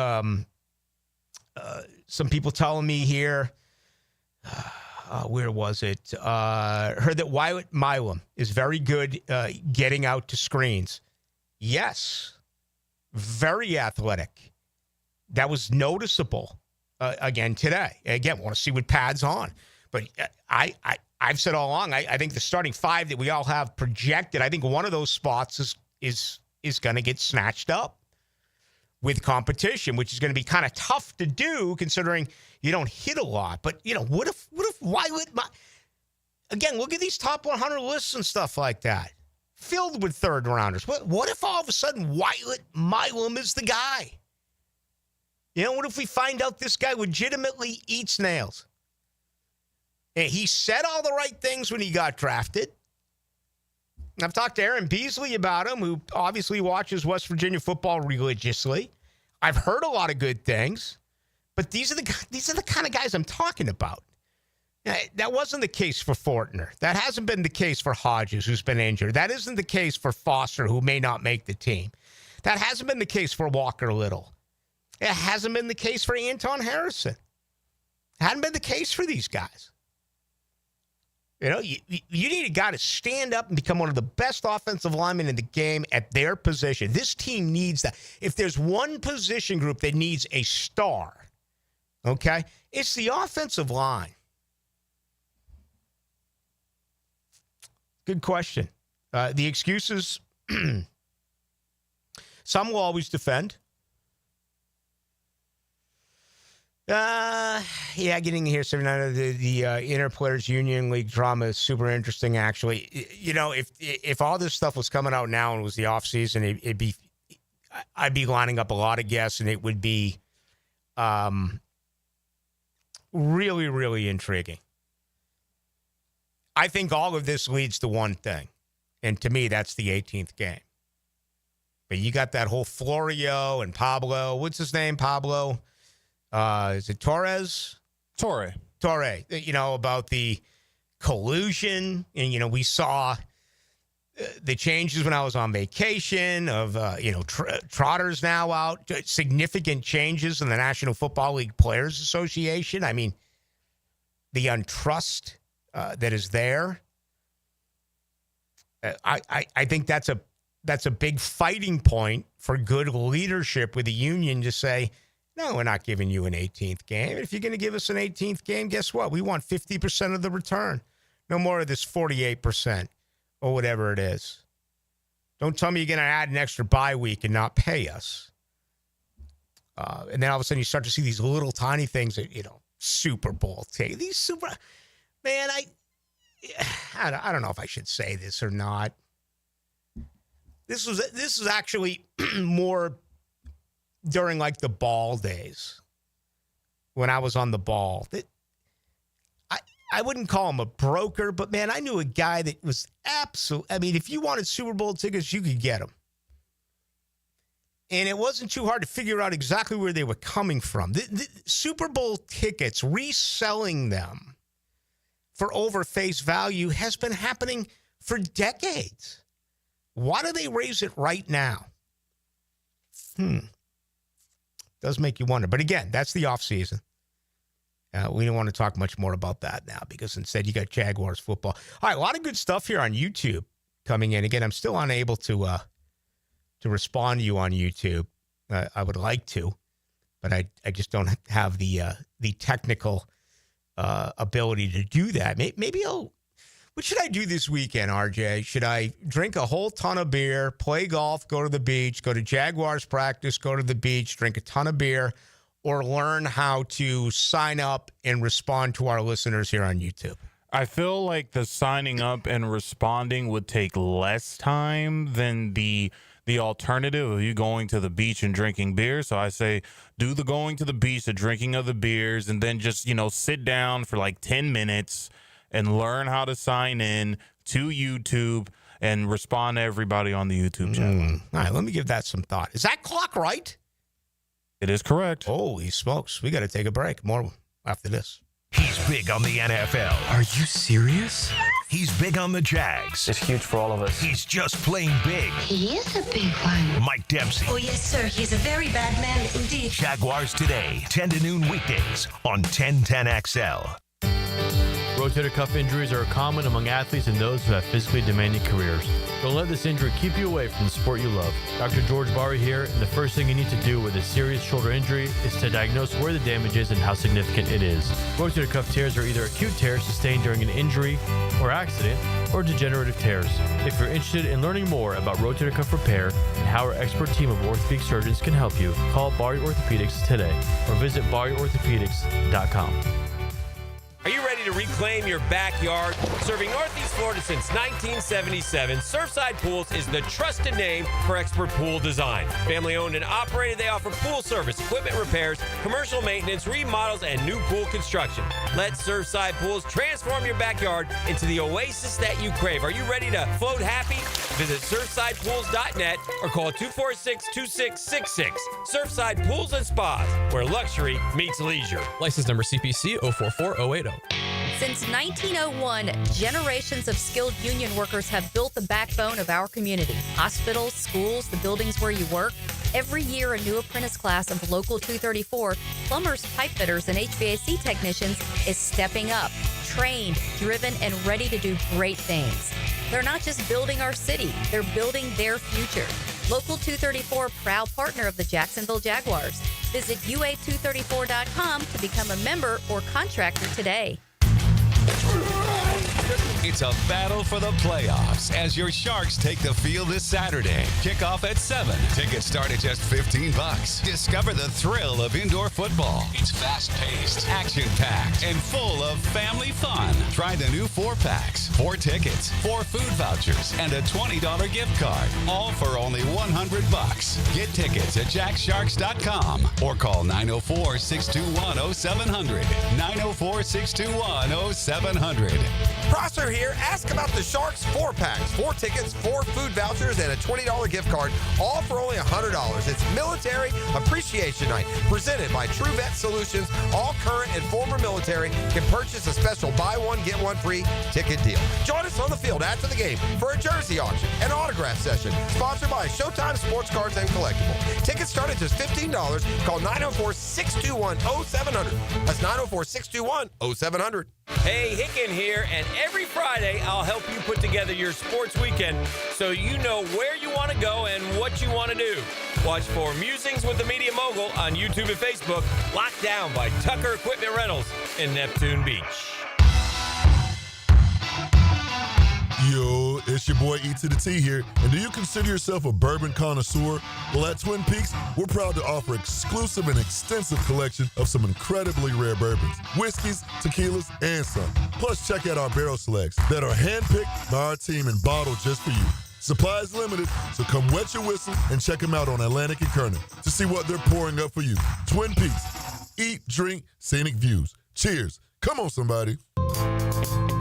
S3: some people telling me here, where was it? Heard that Wyatt Milam is very good getting out to screens. Yes, very athletic. That was noticeable again today. Again, want to see what pads on. But I've said all along, I think the starting 5 that we all have projected, I think one of those spots is going to get snatched up with competition, which is going to be kind of tough to do considering you don't hit a lot. But, you know, what if again, look at these top 100 lists and stuff like that, filled with third rounders. What if all of a sudden Wyatt Milam is the guy? You know, what if we find out this guy legitimately eats nails? And he said all the right things when he got drafted. I've talked to Aaron Beasley about him, who obviously watches West Virginia football religiously. I've heard a lot of good things, but these are the kind of guys I'm talking about. That wasn't the case for Fortner. That hasn't been the case for Hodges, who's been injured. That isn't the case for Foster, who may not make the team. That hasn't been the case for Walker Little. It hasn't been the case for Anton Harrison. It hadn't been the case for these guys. You know, you need a guy to stand up and become one of the best offensive linemen in the game at their position. This team needs that. If there's one position group that needs a star, okay, it's the offensive line. Good question. The excuses, some will always defend. Getting here, 79, the Inter-Players Union League drama is super interesting, actually. You know, if all this stuff was coming out now and it was the offseason, I'd be lining up a lot of guests, and it would be really, really intriguing. I think all of this leads to one thing, and to me, that's the 18th game. But you got that whole Florio and Pablo. What's his name, Pablo? Is it Torres?
S10: Torre.
S3: You know, about the collusion. And, you know, we saw the changes when I was on vacation of, Trotter's now out. Significant changes in the National Football League Players Association. I mean, the untrust that is there. I think that's a big fighting point for good leadership with the union to say, no, we're not giving you an 18th game. If you're going to give us an 18th game, guess what? We want 50% of the return. No more of this 48% or whatever it is. Don't tell me you're going to add an extra bye week and not pay us. And then all of a sudden you start to see these little tiny things that, you know, Super Bowl take. These super... Man, I don't know if I should say this or not. This was actually more during like the ball days when I was on the ball. I wouldn't call him a broker, but man, I knew a guy that was absolute. I mean, if you wanted Super Bowl tickets, you could get them. And it wasn't too hard to figure out exactly where they were coming from. The Super Bowl tickets, reselling them for over face value has been happening for decades. Why do they raise it right now? Does make you wonder. But again, that's the offseason. We don't want to talk much more about that now because instead you got Jaguars football. All right, a lot of good stuff here on YouTube coming in. Again, I'm still unable to respond to you on YouTube. I would like to, but I just don't have the technical ability to do that. Maybe what should I do this weekend, RJ? Should I drink a whole ton of beer, play golf, go to the beach, go to Jaguars practice, go to the beach, drink a ton of beer, or learn how to sign up and respond to our listeners here on YouTube?
S10: I feel like the signing up and responding would take less time than the alternative of you going to the beach and drinking beer. So I say do the going to the beach, the drinking of the beers, and then just, sit down for like 10 minutes and learn how to sign in to YouTube and respond to everybody on the YouTube channel.
S3: All right, let me give that some thought. Is that clock right?
S10: It is correct.
S3: Holy smokes. We got to take a break. More after this.
S2: He's big on the NFL.
S11: Are you serious?
S2: He's big on the Jags.
S11: It's huge for all of us.
S2: He's just plain big.
S12: He is a big one.
S2: Mike Dempsey.
S12: Oh, yes, sir. He's a very bad man indeed.
S2: Jaguars Today, 10 to noon weekdays on 1010XL.
S24: Rotator cuff injuries are common among athletes and those who have physically demanding careers. Don't let this injury keep you away from the sport you love. Dr. George Bari here, and the first thing you need to do with a serious shoulder injury is to diagnose where the damage is and how significant it is. Rotator cuff tears are either acute tears sustained during an injury or accident, or degenerative tears. If you're interested in learning more about rotator cuff repair and how our expert team of orthopedic surgeons can help you, call Bari Orthopedics today or visit BariOrthopedics.com.
S18: Are you ready to reclaim your backyard? Serving Northeast Florida since 1977, Surfside Pools is the trusted name for expert pool design. Family owned and operated, they offer pool service, equipment repairs, commercial maintenance, remodels, and new pool construction. Let Surfside Pools transform your backyard into the oasis that you crave. Are you ready to float happy? Visit surfsidepools.net or call 246-2666. Surfside Pools and Spas, where luxury meets leisure.
S8: License number CPC 044080.
S25: Since 1901, generations of skilled union workers have built the backbone of our community. Hospitals, schools, the buildings where you work. Every year, a new apprentice class of Local 234, plumbers, pipe fitters, and HVAC technicians is stepping up, trained, driven, and ready to do great things. They're not just building our city, they're building their future. Local 234, proud partner of the Jacksonville Jaguars. Visit UA234.com to become a member or contractor today.
S26: It's a battle for the playoffs as your Sharks take the field this Saturday. Kickoff at 7. Tickets start at just $15. Discover the thrill of indoor football. It's fast-paced, action-packed, and full of family fun. Try the new 4-packs, 4 tickets, 4 food vouchers, and a $20 gift card. All for only $100. Get tickets at jacksharks.com or call 904-621-0700. 904-621-0700.
S27: Prosser here. Ask about the Sharks 4-packs, 4 tickets, 4 food vouchers, and a $20 gift card, all for only $100. It's Military Appreciation Night, presented by True Vet Solutions. All current and former military can purchase a special buy one, get one free ticket deal. Join us on the field after the game for a jersey auction and autograph session, sponsored by Showtime Sports Cards and Collectible. Tickets start at just $15. Call 904-621-0700. That's 904-621-0700.
S18: Hey, Hicken here, and every Friday I'll help you put together your sports weekend so you know where you want to go and what you want to do. Watch for Musings with the Media Mogul on YouTube and Facebook, locked down by Tucker Equipment Rentals in Neptune Beach.
S28: Yo, it's your boy E to the T here. And do you consider yourself a bourbon connoisseur? Well, at Twin Peaks, we're proud to offer exclusive and extensive collection of some incredibly rare bourbons, whiskeys, tequilas, and some. Plus, check out our barrel selects that are handpicked by our team and bottled just for you. Supply is limited, so come wet your whistle and check them out on Atlantic and Kernan to see what they're pouring up for you. Twin Peaks. Eat, drink, scenic views. Cheers. Come on, somebody.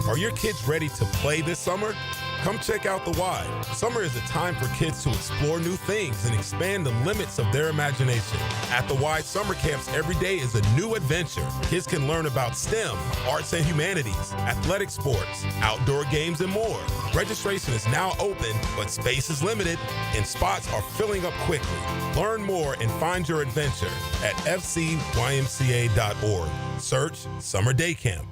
S15: Are your kids ready to play this summer? Come check out the Y. Summer is a time for kids to explore new things and expand the limits of their imagination. At the Y summer camps, every day is a new adventure. Kids can learn about STEM, arts and humanities, athletic sports, outdoor games, and more. Registration is now open, but space is limited and spots are filling up quickly. Learn more and find your adventure at fcymca.org. Search Summer Day Camp.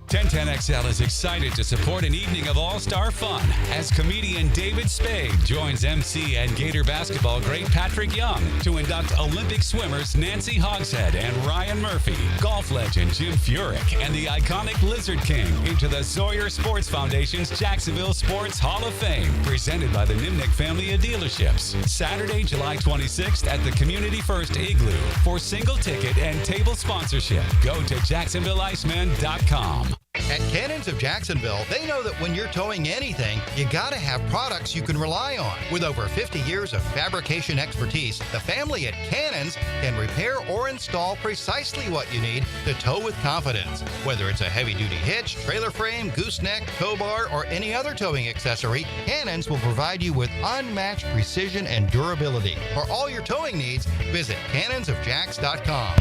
S26: 1010XL is excited to support an evening of all-star fun as comedian David Spade joins MC and Gator basketball great Patrick Young to induct Olympic swimmers Nancy Hogshead and Ryan Murphy, golf legend Jim Furyk, and the iconic Lizard King into the Sawyer Sports Foundation's Jacksonville Sports Hall of Fame, presented by the Nimnick family of dealerships. Saturday, July 26th at the Community First Igloo. For single ticket and table sponsorship, go to JacksonvilleIceman.com.
S1: At Cannons of Jacksonville, they know that when you're towing anything, you gotta have products you can rely on. With over 50 years of fabrication expertise, the family at Cannons can repair or install precisely what you need to tow with confidence. Whether it's a heavy-duty hitch, trailer frame, gooseneck, tow bar, or any other towing accessory, Cannons will provide you with unmatched precision and durability. For all your towing needs, visit cannonsofjacks.com,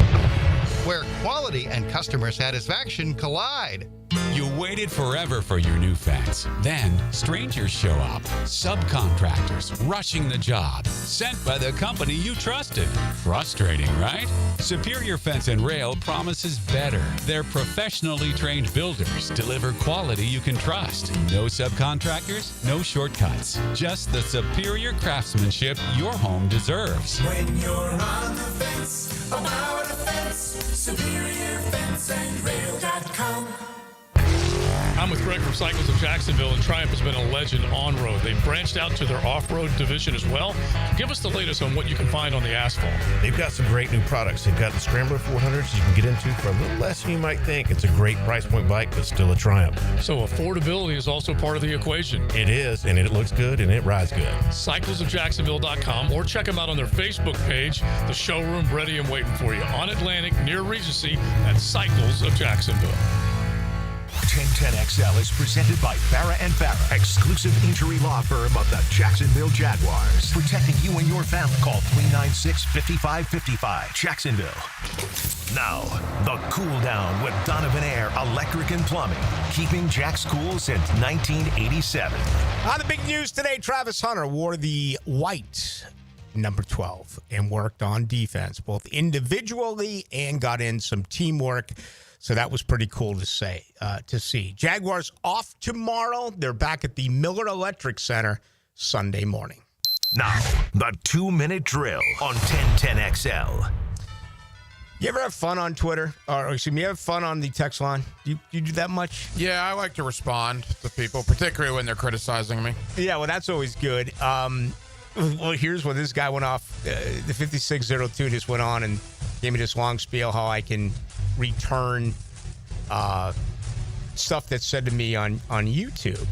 S1: where quality and customer satisfaction collide.
S26: You waited forever for your new fence. Then, strangers show up. Subcontractors rushing the job. Sent by the company you trusted. Frustrating, right? Superior Fence and Rail promises better. Their professionally trained builders deliver quality you can trust. No subcontractors, no shortcuts. Just the superior craftsmanship your home deserves.
S4: When you're on the fence, about a fence, SuperiorFenceandRail.com.
S9: I'm with Greg from Cycles of Jacksonville, and Triumph has been a legend on-road. They've branched out to their off-road division as well. Give us the latest on what you can find on the asphalt.
S13: They've got some great new products. They've got the Scrambler 400s you can get into for a little less than you might think. It's a great price point bike, but still a Triumph.
S9: So affordability is also part of the equation.
S13: It is, and it looks good, and it rides good.
S9: CyclesOfJacksonville.com, or check them out on their Facebook page. The showroom ready and waiting for you on Atlantic near Regency at Cycles of Jacksonville.
S14: 1010XL is presented by Farah & Farah, exclusive injury law firm of the Jacksonville Jaguars. Protecting you and your family. Call 396-5555. Jacksonville. Now, the cool down with Donovan Air Electric and Plumbing. Keeping Jack's cool since 1987.
S3: On the big news today, Travis Hunter wore the white number 12 and worked on defense, both individually and got in some teamwork. So that was pretty cool to see. Jaguars off tomorrow. They're back at the Miller Electric Center Sunday morning.
S14: Now, the 2-minute drill on 1010XL.
S3: You ever have fun on Twitter? Or excuse me, you have fun on the text line? Do you do that much?
S16: Yeah, I like to respond to people, particularly when they're criticizing me.
S3: Yeah, well, that's always good. Well, here's what this guy went off. The 5602 just went on and gave me this long spiel how I can return stuff that's said to me on YouTube.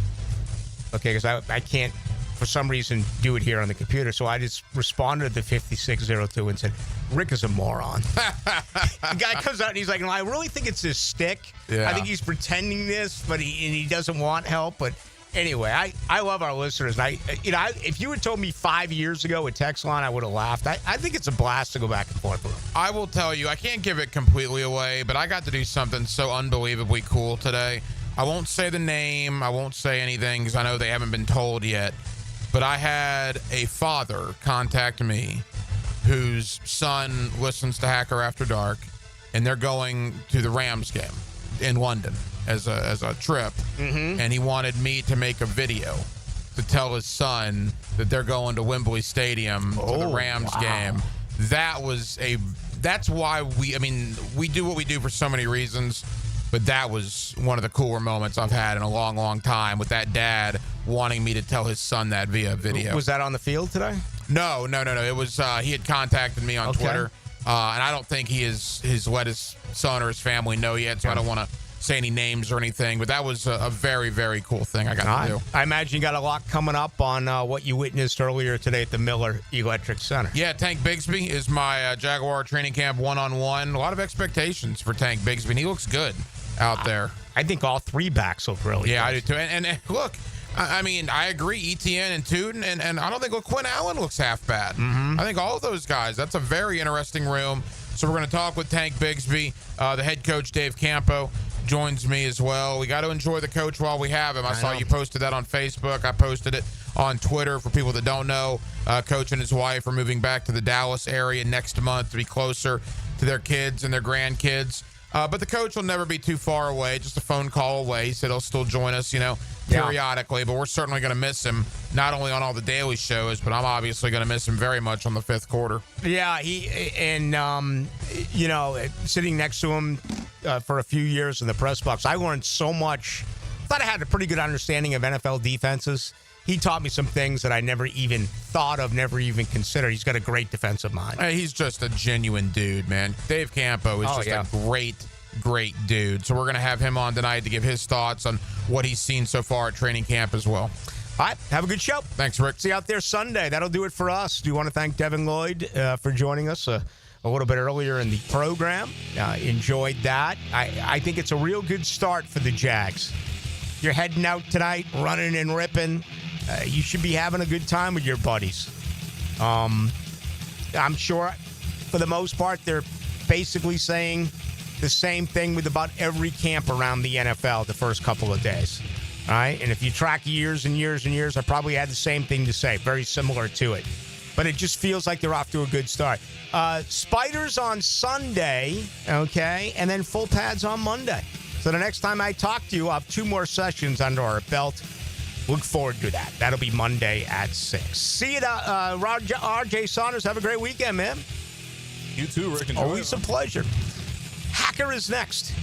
S3: Okay, because I can't, for some reason, do it here on the computer. So I just responded to the 5602 and said, Rick is a moron. The guy comes out and he's like, no, I really think it's his stick.
S16: Yeah.
S3: I think he's pretending this, but he doesn't want help. But anyway, I love our listeners. And if you had told me 5 years ago with text line, I would have laughed. I think it's a blast to go back and forth with them.
S16: I will tell you, I can't give it completely away, but I got to do something so unbelievably cool today. I won't say the name. I won't say anything because I know they haven't been told yet. But I had a father contact me whose son listens to Hacker After Dark, and they're going to the Rams game in London as a trip, and he wanted me to make a video to tell his son that they're going to Wembley Stadium to the Rams game. That's why we do what we do for so many reasons, but that was one of the cooler moments I've had in a long, long time with that dad wanting me to tell his son that via video.
S3: Was that on the field today?
S16: No. It was he had contacted me on Twitter, and I don't think he has let his son or his family know yet, so I don't want to say any names or anything, but that was a very, very cool thing I got to do.
S3: I imagine you got a lot coming up on what you witnessed earlier today at the Miller Electric Center.
S16: Yeah, Tank Bigsby is my Jaguar training camp one-on-one. A lot of expectations for Tank Bigsby, and he looks good out there.
S3: I think all three backs look really good.
S16: Yeah, I do too. And look, I mean, I agree. Etienne and Tootin, and I don't think Quinn Allen looks half bad. I think all of those guys, that's a very interesting room. So we're going to talk with Tank Bigsby. The head coach, Dave Campo, joins me as well. We got to enjoy the coach while we have him. I saw you posted that on Facebook. I posted it on Twitter. For people that don't know, Coach and his wife are moving back to the Dallas area next month to be closer to their kids and their grandkids. But the coach will never be too far away, just a phone call away. He said he'll still join us, periodically. But we're certainly going to miss him, not only on all the daily shows, but I'm obviously going to miss him very much on the fifth quarter.
S3: Yeah, sitting next to him for a few years in the press box, I learned so much. I thought I had a pretty good understanding of NFL defenses. He taught me some things that I never even thought of, never even considered. He's got a great defensive mind.
S16: He's just a genuine dude, man. Dave Campo is a great dude. So we're going to have him on tonight to give his thoughts on what he's seen so far at training camp as well.
S3: All right, have a good show.
S16: Thanks, Rick.
S3: See you out there Sunday. That'll do it for us. Do you want to thank Devin Lloyd for joining us a little bit earlier in the program? Enjoyed that. I think it's a real good start for the Jags. You're heading out tonight, running and ripping. You should be having a good time with your buddies. I'm sure, for the most part, they're basically saying the same thing with about every camp around the NFL the first couple of days. All right? And if you track years and years and years, I probably had the same thing to say, very similar to it. But it just feels like they're off to a good start. Spiders on Sunday, okay, and then full pads on Monday. So the next time I talk to you, I'll have 2 more sessions under our belt. Look forward to that. That'll be Monday at 6. See you, R.J. Saunders. Have a great weekend, man.
S10: You too, Rick. Enjoy
S3: Always a pleasure. Hacker is next.